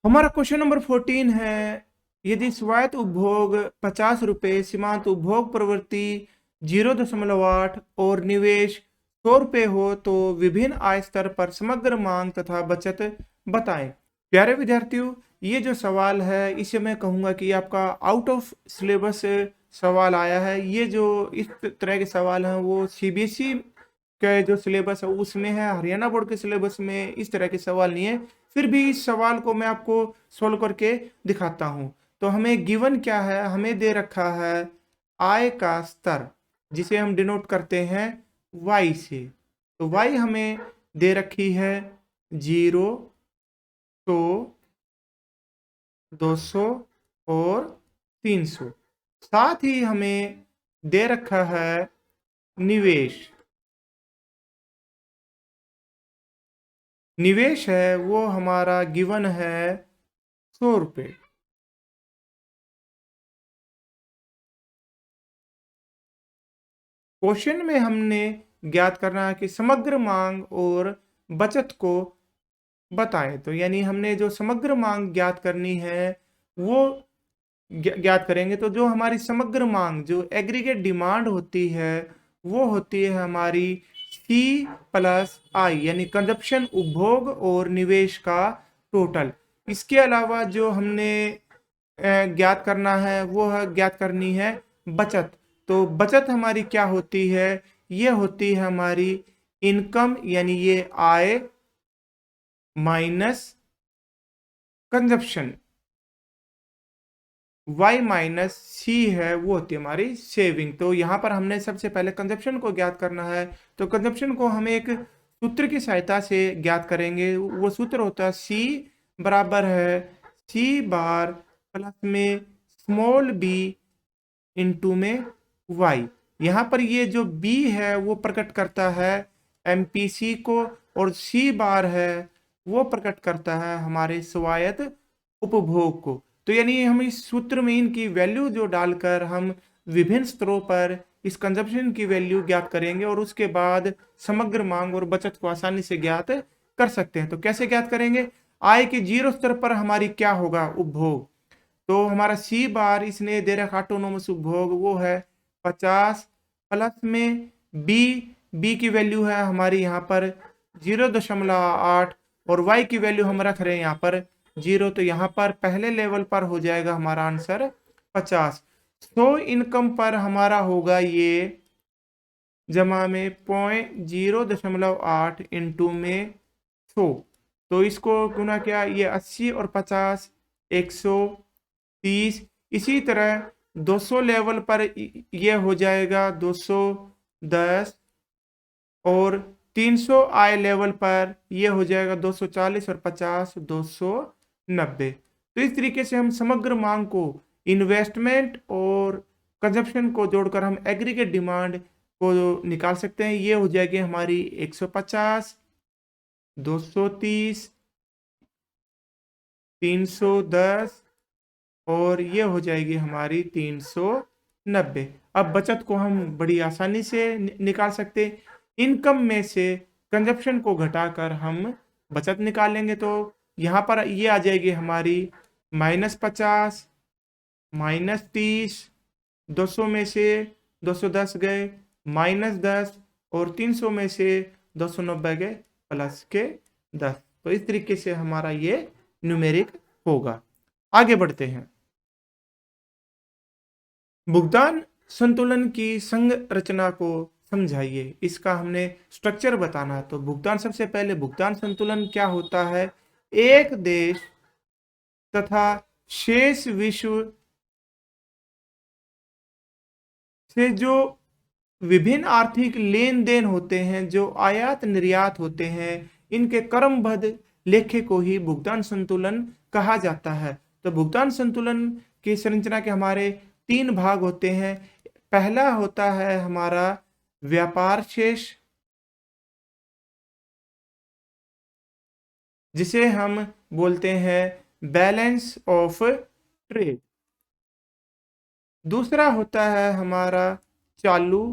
हमारा क्वेश्चन नंबर 14 है, यदि स्वायत्त उपभोग 50 रुपये, सीमांत उपभोग प्रवृत्ति 0.8 और निवेश 100 रुपये हो तो विभिन्न आय स्तर पर समग्र मांग तथा बचत बताएं। प्यारे विद्यार्थियों, ये जो सवाल है इसे मैं कहूँगा कि आपका आउट ऑफ सिलेबस सवाल आया है। ये जो इस तरह के सवाल हैं वो सीबीएसई के जो सिलेबस है उसमें है, हरियाणा बोर्ड के सिलेबस में इस तरह के सवाल नहीं है। फिर भी इस सवाल को मैं आपको सोल्व करके दिखाता हूँ। तो हमें गिवन क्या है, हमें दे रखा है आय का स्तर, जिसे हम डिनोट करते हैं y से। तो y हमें दे रखी है 0, 100, 200 और 300। साथ ही हमें दे रखा है निवेश। निवेश है वो हमारा गिवन है 100 रुपये। क्वेश्चन में हमने ज्ञात करना है कि समग्र मांग और बचत को बताएं। तो यानी हमने जो समग्र मांग ज्ञात करनी है वो ज्ञात करेंगे। तो जो हमारी समग्र मांग, जो एग्रीगेट डिमांड होती है, वो होती है हमारी C प्लस आई, यानी कंजप्शन उपभोग और निवेश का टोटल। इसके अलावा जो हमने ज्ञात करना है वो है ज्ञात करनी है बचत। तो बचत हमारी क्या होती है, ये होती है हमारी इनकम, यानी ये आय माइनस कंजप्शन। y माइनस सी है वो होती है हमारी सेविंग। तो यहाँ पर हमने सबसे पहले कंजप्शन को ज्ञात करना है। तो कंजप्शन को हम एक सूत्र की सहायता से ज्ञात करेंगे। वो सूत्र होता है C बराबर है C बार प्लस में स्मॉल b इंटू में y। यहाँ पर ये जो b है वो प्रकट करता है MPC को, और C बार है वो प्रकट करता है हमारे स्वायत्त उपभोग को। तो यानी हम इस सूत्र में इनकी वैल्यू जो डालकर हम विभिन्न स्तरों पर इस कंजप्शन की वैल्यू ज्ञात करेंगे और उसके बाद समग्र मांग और बचत को आसानी से ज्ञात कर सकते हैं। तो कैसे ज्ञात करेंगे, आय के 0 स्तर पर हमारी क्या होगा उपभोग। तो हमारा C बार इसने दे रखा ऑटोनोमस उपभोग वो है 50 प्लस में B की वैल्यू है हमारी यहाँ पर 0.8 और y की वैल्यू हम रख रहे हैं यहाँ पर 0। तो यहाँ पर पहले लेवल पर हो जाएगा हमारा आंसर 50। 100 इनकम पर हमारा होगा ये जमा में 0.8 इंटू में 100। तो इसको गुना क्या, ये 80 और 50 130। इसी तरह 200 लेवल पर ये हो जाएगा 210 और 300 आय लेवल पर ये हो जाएगा 240 और 50 290। तो इस तरीके से हम समग्र मांग को, इन्वेस्टमेंट और कंजप्शन को जोड़कर हम एग्रीगेट डिमांड को निकाल सकते हैं। ये हो जाएगी हमारी 150, 230, 310 और ये हो जाएगी हमारी 390। अब बचत को हम बड़ी आसानी से निकाल सकते हैं। इनकम में से कंजप्शन को घटाकर हम बचत निकालेंगे। तो यहाँ पर ये आ जाएगी हमारी -50, -30, 200 में से 210 गए, -10 और 300 में से 290 गए प्लस के 10। तो इस तरीके से हमारा ये न्यूमेरिक होगा। आगे बढ़ते हैं। भुगतान संतुलन की संरचना को समझाइए, इसका हमने स्ट्रक्चर बताना। तो भुगतान, सबसे पहले भुगतान संतुलन क्या होता है, एक देश तथा शेष विश्व से जो विभिन्न आर्थिक लेन देन होते हैं, जो आयात निर्यात होते हैं, इनके क्रमबद्ध लेखे को ही भुगतान संतुलन कहा जाता है। तो भुगतान संतुलन की संरचना के हमारे 3 भाग होते हैं। पहला होता है हमारा व्यापार शेष, जिसे हम बोलते हैं बैलेंस ऑफ ट्रेड। दूसरा होता है हमारा चालू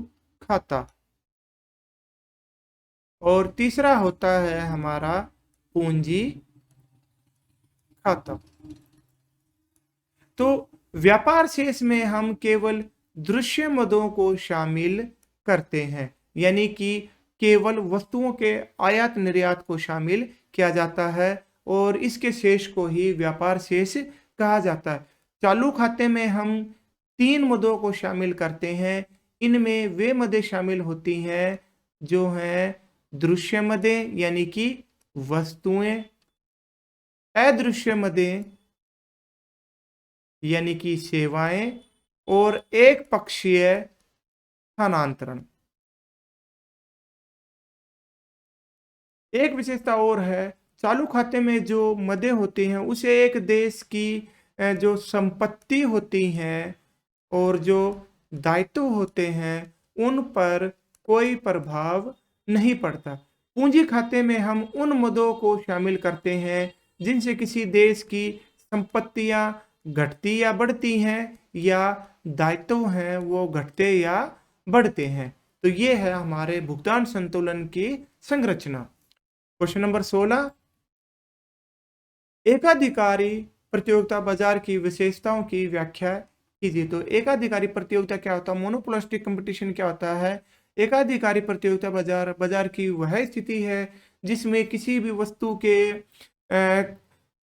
खाता, और तीसरा होता है हमारा पूंजी खाता। तो व्यापार शेष में हम केवल दृश्य मदों को शामिल करते हैं, यानी कि केवल वस्तुओं के आयात निर्यात को शामिल किया जाता है, और इसके शेष को ही व्यापार शेष कहा जाता है। चालू खाते में हम 3 मदों को शामिल करते हैं। इनमें वे मदें शामिल होती हैं जो हैं दृश्य मदें, यानी कि वस्तुएं, अदृश्य मदें यानी कि सेवाएं, और एक पक्षीय स्थानांतरण। एक विशेषता और है, चालू खाते में जो मदें होती हैं उसे एक देश की जो संपत्ति होती हैं और जो दायित्व होते हैं उन पर कोई प्रभाव नहीं पड़ता। पूंजी खाते में हम उन मदों को शामिल करते हैं जिनसे किसी देश की संपत्तियां घटती या बढ़ती हैं, या दायित्व हैं वो घटते या बढ़ते हैं। तो ये है हमारे भुगतान संतुलन की संरचना। क्वेश्चन नंबर 16, एकाधिकारी प्रतियोगिता बाजार की विशेषताओं की व्याख्या कीजिए। तो एकाधिकारी प्रतियोगिता क्या होता है, मोनोपोलिस्टिक कंपटीशन क्या होता है? एकाधिकारी प्रतियोगिता बाजार की वह स्थिति है जिसमें किसी भी वस्तु के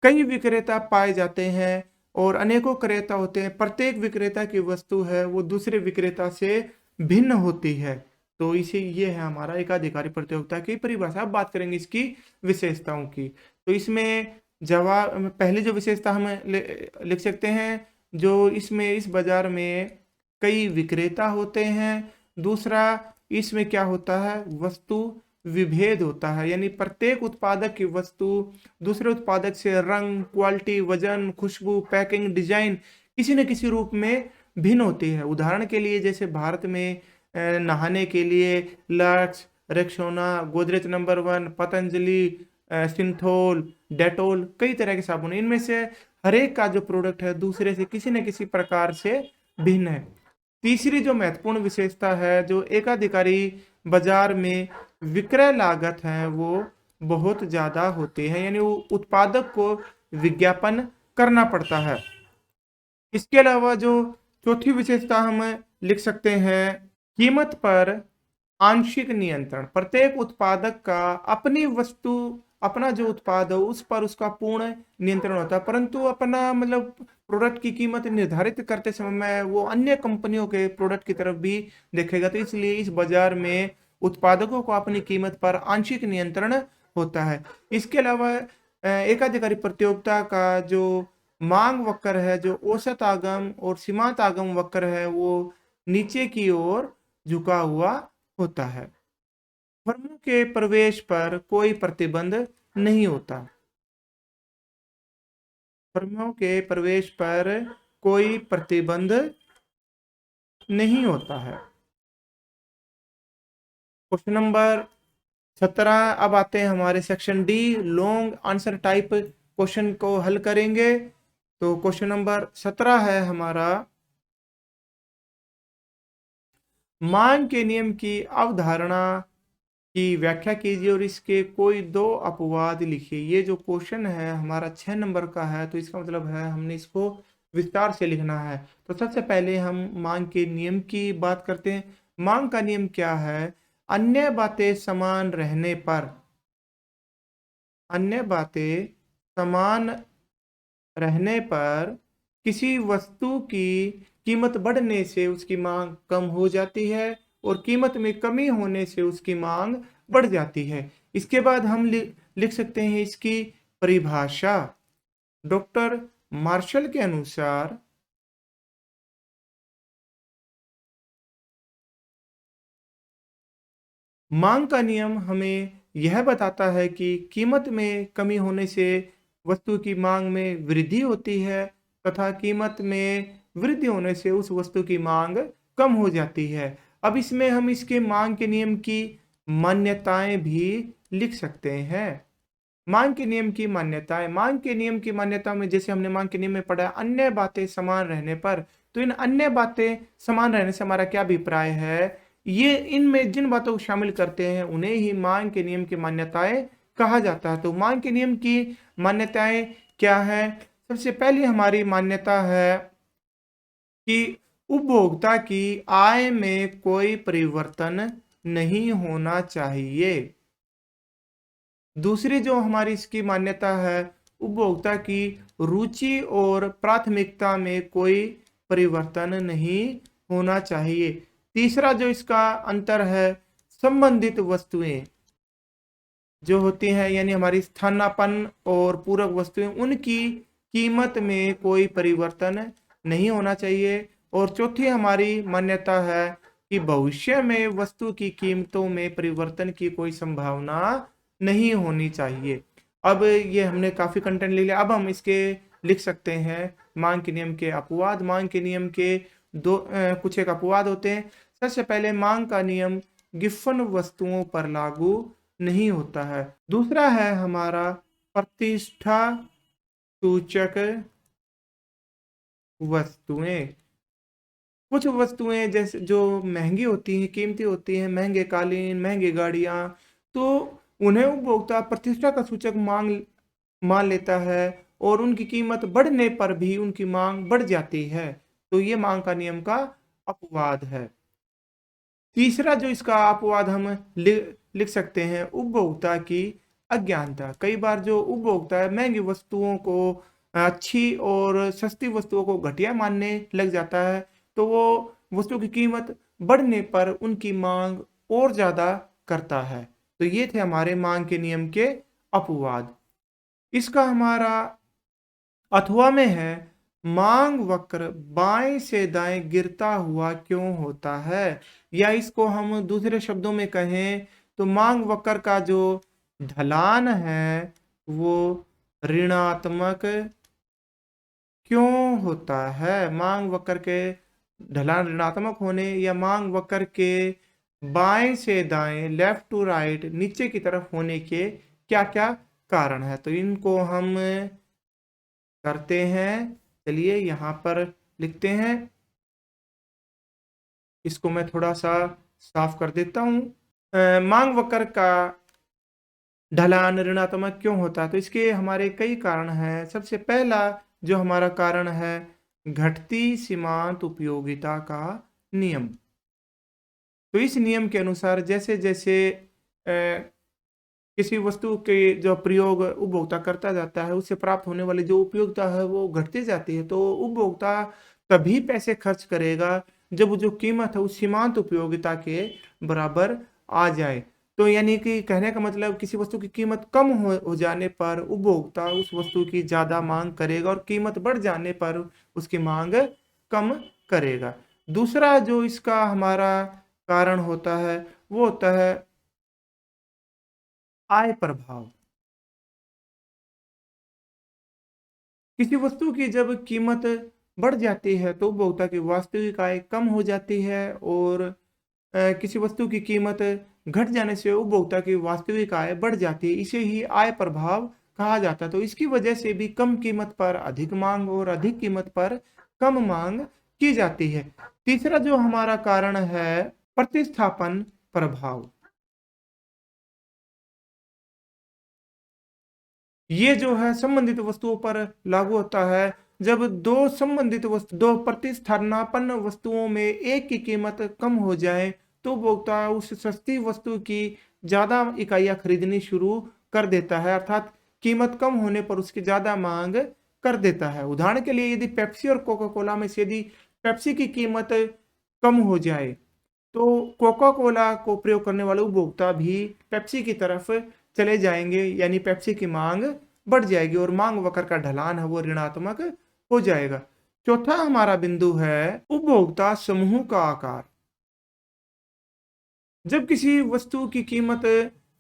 कई विक्रेता पाए जाते हैं और अनेकों क्रेता होते हैं। प्रत्येक विक्रेता की वस्तु है वो दूसरे विक्रेता से भिन्न होती है। तो इसे ये है हमारा एकाधिकारी प्रतियोगिता की परिभाषा। अब बात करेंगे इसकी विशेषताओं की। तो इसमें जवाब पहली जो विशेषता हम लिख सकते हैं, जो इसमें इस बाजार में कई विक्रेता होते हैं। दूसरा, इसमें क्या होता है, वस्तु विभेद होता है, यानी प्रत्येक उत्पादक की वस्तु दूसरे उत्पादक से रंग, क्वालिटी, वजन, खुशबू, पैकिंग, डिजाइन किसी न किसी रूप में भिन्न होती है। उदाहरण के लिए जैसे भारत में नहाने के लिए lux, Rexona, Godrej number 1, Patanjali, Cinthol, Dettol, कई तरह के साबुन, इनमें से हर एक का जो प्रोडक्ट है दूसरे से किसी न किसी प्रकार से भिन्न है। तीसरी जो महत्वपूर्ण विशेषता है, जो एकाधिकारी बाजार में विक्रय लागत है वो बहुत ज्यादा होती है, यानी वो उत्पादक को विज्ञापन करना पड़ता है। इसके अलावा जो चौथी विशेषता हम लिख सकते हैं, कीमत पर आंशिक नियंत्रण। प्रत्येक उत्पादक का अपनी वस्तु, अपना जो उत्पाद है उस पर उसका पूर्ण नियंत्रण होता है, परंतु अपना मतलब प्रोडक्ट की कीमत निर्धारित करते समय में वो अन्य कंपनियों के प्रोडक्ट की तरफ भी देखेगा। तो इसलिए इस बाजार में उत्पादकों को अपनी कीमत पर आंशिक नियंत्रण होता है। इसके अलावा एकाधिकारी प्रतियोगिता का जो मांग वक्र है, जो औसत आगम और सीमांत आगम वक्र है, वो नीचे की ओर झुका हुआ होता है। फर्मों के प्रवेश पर कोई प्रतिबंध नहीं होता। फर्मों के प्रवेश पर कोई प्रतिबंध नहीं होता है। क्वेश्चन नंबर 17, अब आते हैं हमारे section D, long answer type question को हल करेंगे। तो क्वेश्चन नंबर 17 है हमारा, मांग के नियम की अवधारणा की व्याख्या कीजिए और इसके कोई 2 अपवाद लिखिए। ये जो क्वेश्चन है हमारा 6 नंबर का है, तो इसका मतलब है हमने इसको विस्तार से लिखना है। तो सबसे पहले हम मांग के नियम की बात करते हैं। मांग का नियम क्या है, अन्य बातें समान रहने पर, अन्य बातें समान रहने पर किसी वस्तु की कीमत बढ़ने से उसकी मांग कम हो जाती है और कीमत में कमी होने से उसकी मांग बढ़ जाती है। इसके बाद हम लिख सकते हैं इसकी परिभाषा। डॉक्टर मार्शल के अनुसार मांग का नियम हमें यह बताता है कि कीमत में कमी होने से वस्तु की मांग में वृद्धि होती है तथा कीमत में वृद्धि होने से उस वस्तु की मांग कम हो जाती है। अब इसमें हम इसके मांग के नियम की मान्यताएं भी लिख सकते हैं। मांग के नियम की मान्यताएं, मांग के नियम की मान्यता में जैसे हमने मांग के नियम में पढ़ा अन्य बातें समान रहने पर, तो इन अन्य बातें समान रहने से हमारा क्या अभिप्राय है, ये इनमें जिन बातों को शामिल करते हैं उन्हें ही मांग के नियम की मान्यताएं कहा जाता है। तो मांग के नियम की मान्यताएं क्या है? सबसे पहली हमारी मान्यता है कि उपभोक्ता की आय में कोई परिवर्तन नहीं होना चाहिए। दूसरी जो हमारी इसकी मान्यता है, उपभोक्ता की रुचि और प्राथमिकता में कोई परिवर्तन नहीं होना चाहिए। तीसरा जो इसका अंतर है, संबंधित वस्तुएं जो होती हैं यानी हमारी स्थानापन्न और पूरक वस्तुएं, उनकी कीमत में कोई परिवर्तन नहीं होना चाहिए। और चौथी हमारी मान्यता है कि भविष्य में वस्तु की कीमतों में परिवर्तन की कोई संभावना नहीं होनी चाहिए। अब ये हमने काफी कंटेंट ले लिया, अब हम इसके लिख सकते हैं मांग के नियम के अपवाद। मांग के नियम के कुछ एक अपवाद होते हैं। सबसे पहले मांग का नियम गिफन वस्तुओं पर लागू नहीं होता है। दूसरा है हमारा प्रतिष्ठा सूचक वस्तुएं। कुछ वस्तुएं जैसे जो महंगी होती हैं, कीमती होती हैं, महंगे कालीन, महंगी गाड़ियां, तो उन्हें उपभोक्ता प्रतिष्ठा का सूचक मांग मान लेता है और उनकी कीमत बढ़ने पर भी उनकी मांग बढ़ जाती है। तो ये मांग का नियम का अपवाद है। तीसरा जो इसका अपवाद हम लिख सकते हैं, उपभोक्ता की अज्ञानता। कई बार जो उपभोक्ता है महंगी वस्तुओं को अच्छी और सस्ती वस्तुओं को घटिया मानने लग जाता है, तो वो वस्तु की कीमत बढ़ने पर उनकी मांग और ज्यादा करता है। तो ये थे हमारे मांग के नियम के अपवाद। इसका हमारा अथवा में है, मांग वक्र बाएं से दाएं गिरता हुआ क्यों होता है? या इसको हम दूसरे शब्दों में कहें तो मांग वक्र का जो ढलान है वो ऋणात्मक क्यों होता है? मांग वक्र के ढलान ऋणात्मक होने या मांग वक्र के बाएं से दाएं, लेफ्ट टू राइट, नीचे की तरफ होने के क्या क्या कारण है? तो इनको हम करते हैं। चलिए यहाँ पर लिखते हैं। इसको मैं थोड़ा सा साफ कर देता हूँ। मांग वक्र का ढलान ऋणात्मक क्यों होता है? तो इसके हमारे कई कारण हैं। सबसे पहला जो हमारा कारण है, घटती सीमांत उपयोगिता का नियम। तो इस नियम के अनुसार जैसे जैसे किसी वस्तु के जो प्रयोग उपभोक्ता करता जाता है, उससे प्राप्त होने वाली जो उपयोगिता है वो घटती जाती है। तो उपभोक्ता तभी पैसे खर्च करेगा जब जो कीमत है उस सीमांत उपयोगिता के बराबर आ जाए। तो यानी कि कहने का मतलब, किसी वस्तु की कीमत कम हो जाने पर उपभोक्ता उस वस्तु की ज्यादा मांग करेगा और कीमत बढ़ जाने पर उसकी मांग कम करेगा। दूसरा जो इसका हमारा कारण होता है वो होता है आय प्रभाव। किसी वस्तु की जब कीमत बढ़ जाती है तो उपभोक्ता की वास्तविक आय कम हो जाती है और किसी वस्तु की कीमत घट जाने से उपभोक्ता की वास्तविक आय बढ़ जाती है। इसे ही आय प्रभाव कहा जाता है। तो इसकी वजह से भी कम कीमत पर अधिक मांग और अधिक कीमत पर कम मांग की जाती है। तीसरा जो हमारा कारण है, प्रतिस्थापन प्रभाव। ये जो है संबंधित वस्तुओं पर लागू होता है। जब दो प्रतिस्थापन्न वस्तुओं में एक की कीमत कम हो जाए तो उपभोक्ता उस सस्ती वस्तु की ज्यादा इकाइयां खरीदनी शुरू कर देता है, अर्थात कीमत कम होने पर उसकी ज्यादा मांग कर देता है। उदाहरण के लिए यदि पेप्सी और कोका कोला में से यदि पेप्सी की कीमत कम हो जाए तो कोका कोला को प्रयोग करने वाले उपभोक्ता भी पेप्सी की तरफ चले जाएंगे, यानी पेप्सी की मांग बढ़ जाएगी और मांग वक्र का ढलान है वो ऋणात्मक हो जाएगा। चौथा हमारा बिंदु है उपभोक्ता समूह का आकार। जब किसी वस्तु की कीमत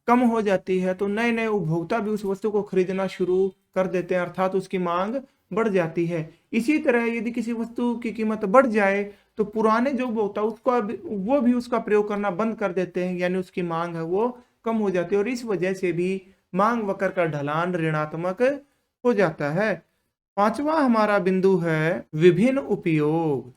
कम हो जाती है तो नए नए उपभोक्ता भी उस वस्तु को खरीदना शुरू कर देते हैं, अर्थात उसकी मांग बढ़ जाती है। इसी तरह यदि किसी वस्तु की कीमत बढ़ जाए तो पुराने जो उपभोक्ता वो भी उसका प्रयोग करना बंद कर देते हैं, यानी उसकी मांग है वो कम हो जाती है और इस वजह से भी मांग वक्र का ढलान ऋणात्मक हो जाता है। पांचवा हमारा बिंदु है विभिन्न उपयोग।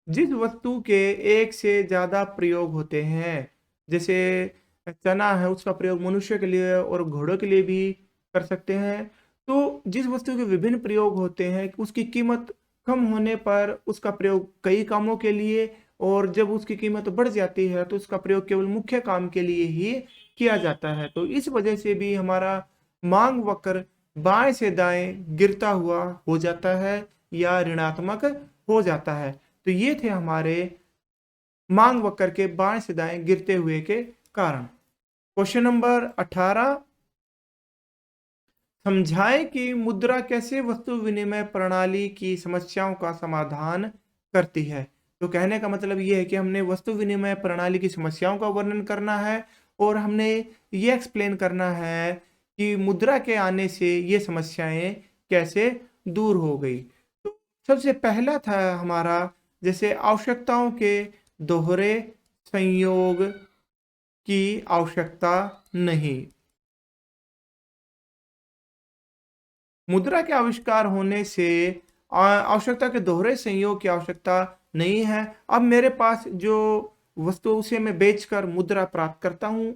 जिस वस्तु के एक से ज्यादा प्रयोग होते हैं, जैसे चना है उसका प्रयोग मनुष्य के लिए और घोड़ों के लिए भी कर सकते हैं, तो जिस वस्तु के विभिन्न प्रयोग होते हैं उसकी कीमत कम होने पर उसका प्रयोग कई कामों के लिए, और जब उसकी कीमत बढ़ जाती है तो उसका प्रयोग केवल मुख्य काम के लिए ही किया जाता है। तो इस वजह से भी हमारा मांग वक्र बाएं से दाएं गिरता हुआ हो जाता है या ऋणात्मक हो जाता है। तो ये थे हमारे मांग वक्र के बाएं से दाएं गिरते हुए के कारण। क्वेश्चन नंबर 18, समझाएं कि मुद्रा कैसे वस्तु विनिमय प्रणाली की समस्याओं का समाधान करती है। तो कहने का मतलब ये है कि हमने वस्तु विनिमय प्रणाली की समस्याओं का वर्णन करना है और हमने ये एक्सप्लेन करना है कि मुद्रा के आने से ये समस्याएं कैसे दूर हो गई। तो सबसे पहला था हमारा जैसे आवश्यकताओं के दोहरे संयोग की आवश्यकता नहीं। मुद्रा के आविष्कार होने से आवश्यकता के दोहरे संयोग की आवश्यकता नहीं है। अब मेरे पास जो वस्तु उसे मैं बेचकर मुद्रा प्राप्त करता हूं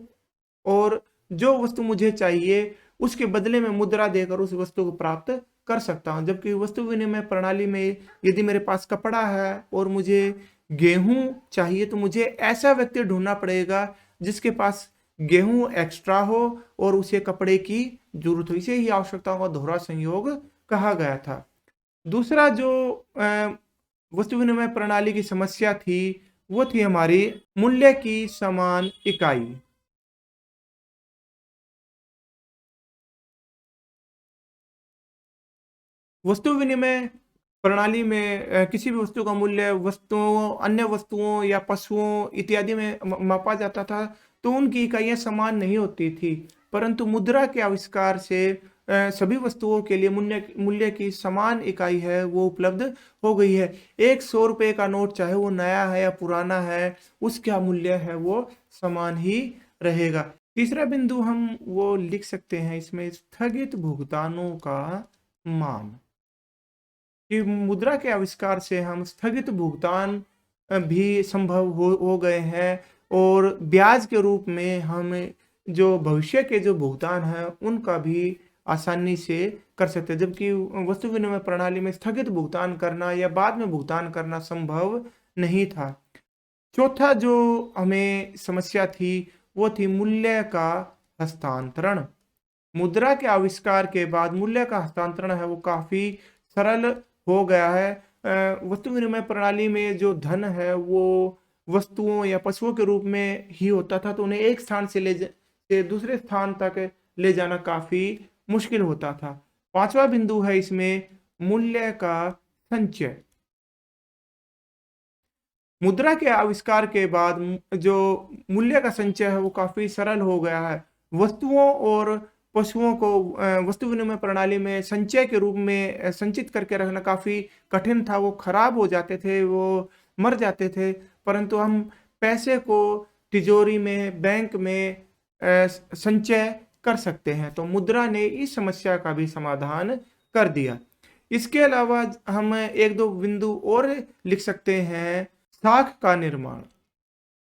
और जो वस्तु मुझे चाहिए उसके बदले में मुद्रा देकर उस वस्तु को प्राप्त कर सकता हूं। जबकि वस्तु विनिमय प्रणाली में यदि मेरे पास कपड़ा है और मुझे गेहूं चाहिए तो मुझे ऐसा व्यक्ति ढूंढना पड़ेगा जिसके पास गेहूं एक्स्ट्रा हो और उसे कपड़े की जरूरत हो। इसे ही आवश्यकताओं का दोहरा संयोग कहा गया था। दूसरा जो वस्तु विनिमय प्रणाली की समस्या थी वो थी हमारी मूल्य की समान इकाई। वस्तु विनिमय प्रणाली में किसी भी वस्तु का मूल्य वस्तुओं, अन्य वस्तुओं या पशुओं इत्यादि में मापा जाता था, तो उनकी इकाइयां समान नहीं होती थी। परंतु मुद्रा के आविष्कार से सभी वस्तुओं के लिए मूल्य की समान इकाई है वो उपलब्ध हो गई है। एक 100 रुपए का नोट चाहे वो नया है या पुराना है, उसका मूल्य है वो समान ही रहेगा। तीसरा बिंदु हम वो लिख सकते हैं इसमें स्थगित भुगतानों का मान। कि मुद्रा के आविष्कार से हम स्थगित भुगतान भी संभव हो गए हैं और ब्याज के रूप में हम जो भविष्य के जो भुगतान है उनका भी आसानी से कर सकते हैं। जबकि वस्तु विनिमय प्रणाली में स्थगित भुगतान करना या बाद में भुगतान करना संभव नहीं था। चौथा जो हमें समस्या थी वो थी मूल्य का हस्तांतरण। मुद्रा के आविष्कार के बाद मूल्य का हस्तांतरण है वो काफी सरल हो गया है। वस्तु विनिमय प्रणाली में जो धन है वो वस्तुओं या पशुओं के रूप में ही होता था, तो उन्हें एक स्थान से दूसरे स्थान तक ले जाना काफी मुश्किल होता था। पांचवा बिंदु है इसमें मूल्य का संचय। मुद्रा के आविष्कार के बाद जो मूल्य का संचय है वो काफी सरल हो गया है। वस्तुओं और पशुओं को वस्तु विनिमय प्रणाली में संचय के रूप में संचित करके रखना काफी कठिन था। वो खराब हो जाते थे, वो मर जाते थे। परंतु हम पैसे को तिजोरी में, बैंक में संचय कर सकते हैं। तो मुद्रा ने इस समस्या का भी समाधान कर दिया। इसके अलावा हम एक दो बिंदु और लिख सकते हैं। साख का निर्माण।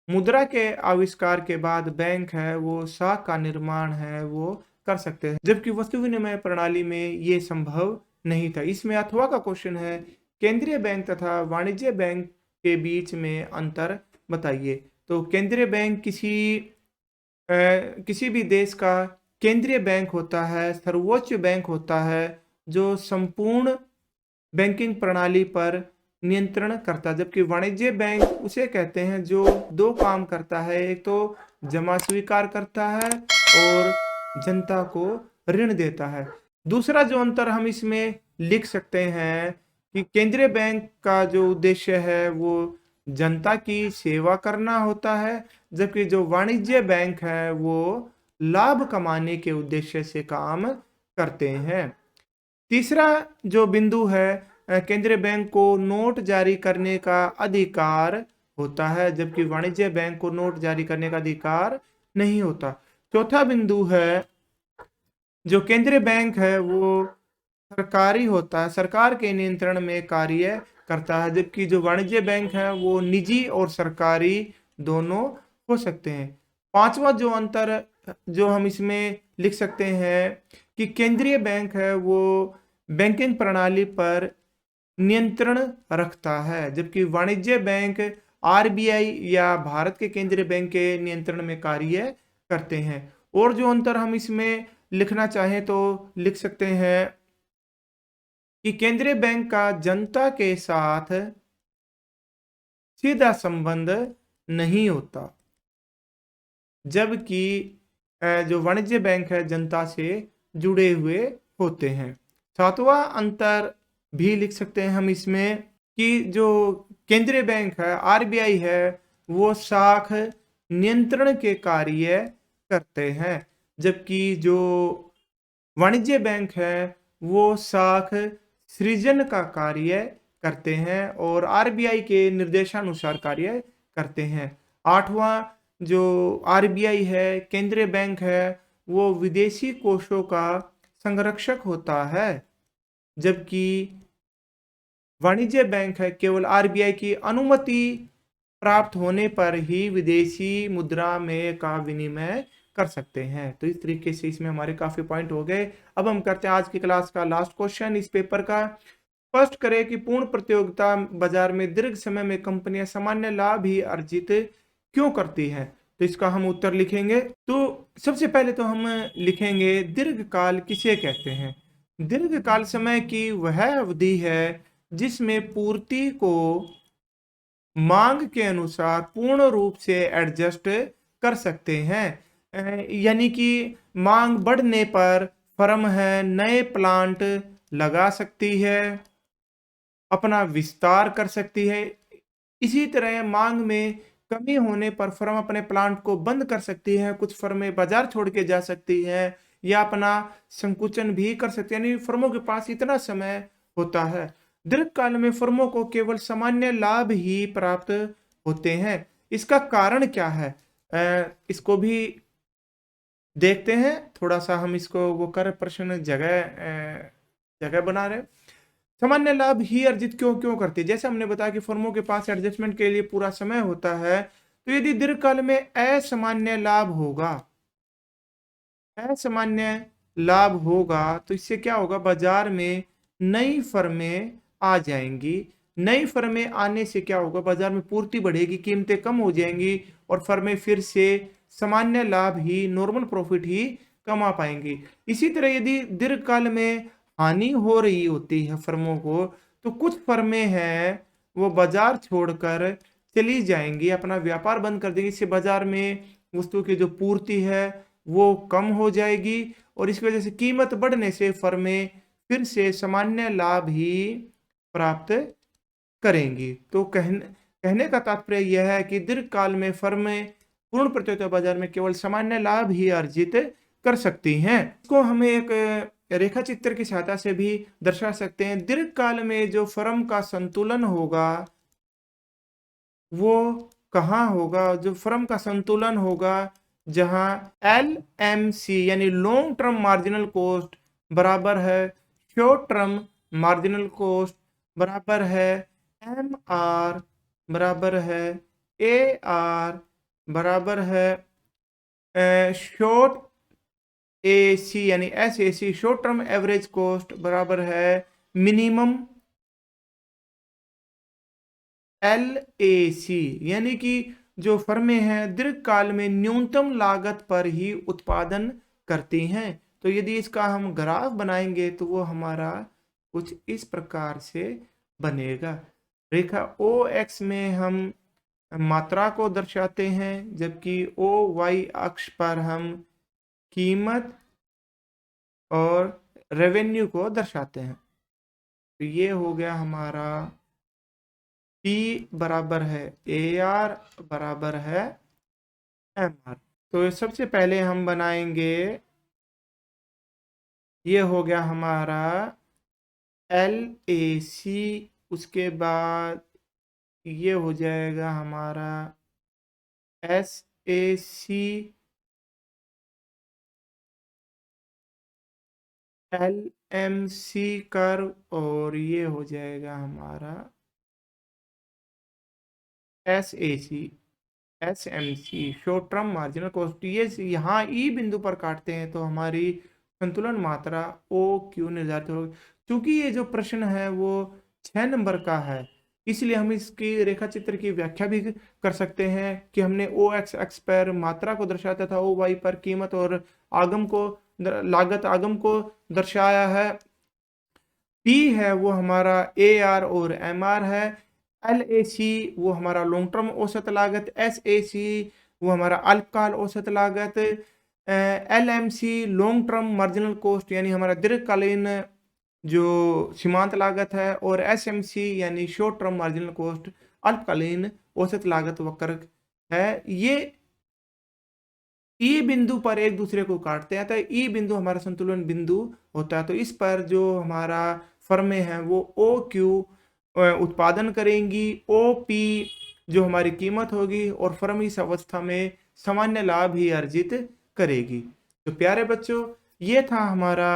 मुद्रा के आविष्कार के बाद बैंक है वो साख का निर्माण है वो कर सकते हैं, जबकि वस्तु विनिमय प्रणाली में ये संभव नहीं था। इसमें अथवा का क्वेश्चन है, केंद्रीय बैंक तथा वाणिज्य बैंक के बीच में अंतर बताइए। तो केंद्रीय बैंक किसी भी देश का केंद्रीय बैंक होता है, सर्वोच्च बैंक होता है जो संपूर्ण बैंकिंग प्रणाली पर नियंत्रण करता है। जबकि वाणिज्य बैंक उसे कहते हैं जो दो काम करता है, एक तो जमा स्वीकार करता है और जनता को ऋण देता है। दूसरा जो अंतर हम इसमें लिख सकते हैं कि केंद्रीय बैंक का जो उद्देश्य है वो जनता की सेवा करना होता है, जबकि जो वाणिज्य बैंक है वो लाभ कमाने के उद्देश्य से काम करते हैं। तीसरा जो बिंदु है, केंद्रीय बैंक को नोट जारी करने का अधिकार होता है, जबकि वाणिज्य बैंक को नोट जारी करने का अधिकार नहीं होता। चौथा बिंदु है, जो केंद्रीय बैंक है वो सरकारी होता है, सरकार के नियंत्रण में कार्य करता है, जबकि जो वाणिज्य बैंक है वो निजी और सरकारी दोनों हो सकते हैं। पांचवा जो अंतर जो हम इसमें लिख सकते हैं कि केंद्रीय बैंक है वो बैंकिंग प्रणाली पर नियंत्रण रखता है, जबकि वाणिज्य बैंक आरबीआई या भारत के केंद्रीय बैंक के नियंत्रण में कार्य करते हैं। और जो अंतर हम इसमें लिखना चाहें तो लिख सकते हैं कि केंद्रीय बैंक का जनता के साथ सीधा संबंध नहीं होता, जबकि जो वाणिज्य बैंक है जनता से जुड़े हुए होते हैं। सातवां अंतर भी लिख सकते हैं हम इसमें कि जो केंद्रीय बैंक है आरबीआई है वो शाख नियंत्रण के कार्य करते हैं, जबकि जो वाणिज्य बैंक है वो शाख सृजन का कार्य करते हैं और आरबीआई के निर्देशानुसार कार्य करते हैं। आठवां जो आरबीआई है केंद्रीय बैंक है वो विदेशी कोषों का संरक्षक होता है, जबकि वाणिज्य बैंक है केवल आरबीआई की अनुमति प्राप्त होने पर ही विदेशी मुद्रा में का विनिमय कर सकते हैं। तो इस तरीके से इसमें हमारे काफी पॉइंट हो गए। अब हम करते हैं आज की क्लास का लास्ट क्वेश्चन इस पेपर का। स्पष्ट करें कि पूर्ण प्रतियोगिता बाजार में दीर्घ समय में कंपनियां सामान्य लाभ ही अर्जित क्यों करती हैं। तो इसका हम उत्तर लिखेंगे। तो सबसे पहले तो हम लिखेंगे दीर्घकाल किसे कहते हैं। दीर्घकाल समय की वह अवधि है जिसमें पूर्ति को मांग के अनुसार पूर्ण रूप से एडजस्ट कर सकते हैं। यानी कि मांग बढ़ने पर फर्म है नए प्लांट लगा सकती है, अपना विस्तार कर सकती है। इसी तरह मांग में कमी होने पर फर्म अपने प्लांट को बंद कर सकती है, कुछ फर्में बाजार छोड़ के जा सकती है या अपना संकुचन भी कर सकती है। यानी फर्मों के पास इतना समय होता है। दीर्घकाल में फर्मों को केवल सामान्य लाभ ही प्राप्त होते हैं। इसका कारण क्या है, इसको भी देखते हैं। थोड़ा सा हम इसको वो कर प्रश्न जगह बना रहे। सामान्य लाभ ही अर्जित क्यों क्यों करती है। जैसे हमने बताया कि फर्मों के पास एडजस्टमेंट के लिए पूरा समय होता है, तो यदि दीर्घकाल में असामान्य लाभ होगा, असामान्य लाभ होगा तो इससे क्या होगा, बाजार में नई फर्में आ जाएंगी। नई फर्में आने से क्या होगा, बाजार में पूर्ति बढ़ेगी, कीमतें कम हो जाएंगी और फर्में फिर से सामान्य लाभ ही, नॉर्मल प्रॉफिट ही कमा पाएंगी। इसी तरह यदि दीर्घकाल में हानि हो रही होती है फर्मों को, तो कुछ फर्में हैं वो बाजार छोड़कर चली जाएंगी, अपना व्यापार बंद कर देंगी। इससे बाजार में वस्तु की जो पूर्ति है वो कम हो जाएगी और इसकी वजह से कीमत बढ़ने से फर्में फिर से सामान्य लाभ ही प्राप्त करेंगी। तो कहने का तात्पर्य यह है कि दीर्घकाल में फर्में पूर्ण प्रतियोगिता बाजार में केवल सामान्य लाभ ही अर्जित कर सकती हैं। इसको हमें एक रेखा चित्र की सहायता से भी दर्शा सकते हैं। दीर्घकाल में जो फर्म का संतुलन होगा वो कहाँ होगा, जो फर्म का संतुलन होगा जहां LMC यानी लॉन्ग टर्म मार्जिनल कॉस्ट बराबर है शॉर्ट टर्म मार्जिनल कॉस्ट बराबर है MR बराबर है AR बराबर है शॉर्ट AC यानी SAC short term average cost बराबर है मिनिमम LAC। यानी कि जो फर्में हैं दीर्घकाल में न्यूनतम लागत पर ही उत्पादन करती हैं। तो यदि इसका हम ग्राफ बनाएंगे तो वो हमारा कुछ इस प्रकार से बनेगा। रेखा OX में हम मात्रा को दर्शाते हैं, जबकि OY अक्ष पर हम कीमत और रेवेन्यू को दर्शाते हैं। तो ये हो गया हमारा P बराबर है AR बराबर है MR। तो सबसे पहले हम बनाएंगे, ये हो गया हमारा LAC, उसके बाद ये हो जाएगा हमारा SAC, LMC कर्व, और ये हो जाएगा हमारा SAC, SMC short term marginal cost. ये यहाँ ई बिंदु पर काटते हैं तो हमारी संतुलन मात्रा OQ निर्धारित होगी। क्योंकि ये जो प्रश्न है वो 6 नंबर का है, इसलिए हम इसकी रेखा चित्र की व्याख्या भी कर सकते हैं कि हमने OX एक्स पर मात्रा को दर्शाता था, OY पर कीमत और आगम को लागत आगम को दर्शाया है। P है वो हमारा AR और MR है। LAC वो हमारा लॉन्ग टर्म औसत लागत, SAC वो हमारा अल्पकाल औसत लागत, LMC long term marginal cost यानी हमारा दीर्घकालीन जो सीमांत लागत है, और SMC यानी शॉर्ट टर्म मार्जिनल कॉस्ट अल्पकालीन औसत लागत वक्र है। ये ई बिंदु पर एक दूसरे को काटते हैं, तो ई बिंदु हमारा संतुलन बिंदु होता है। तो इस पर जो हमारा फर्में हैं वो OQ उत्पादन करेंगी, OP जो हमारी कीमत होगी, और फर्म इस अवस्था में सामान्य लाभ ही अर्जित करेगी। तो प्यारे बच्चों, ये था हमारा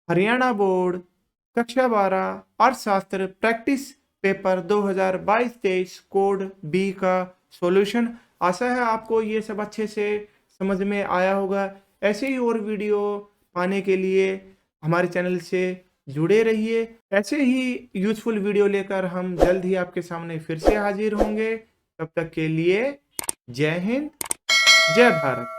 हरियाणा बोर्ड कक्षा 12 अर्थशास्त्र प्रैक्टिस पेपर 2022-23 कोड बी का सॉल्यूशन। आशा है आपको ये सब अच्छे से समझ में आया होगा। ऐसे ही और वीडियो पाने के लिए हमारे चैनल से जुड़े रहिए। ऐसे ही यूजफुल वीडियो लेकर हम जल्द ही आपके सामने फिर से हाजिर होंगे। तब तक के लिए जय हिंद, जय भारत।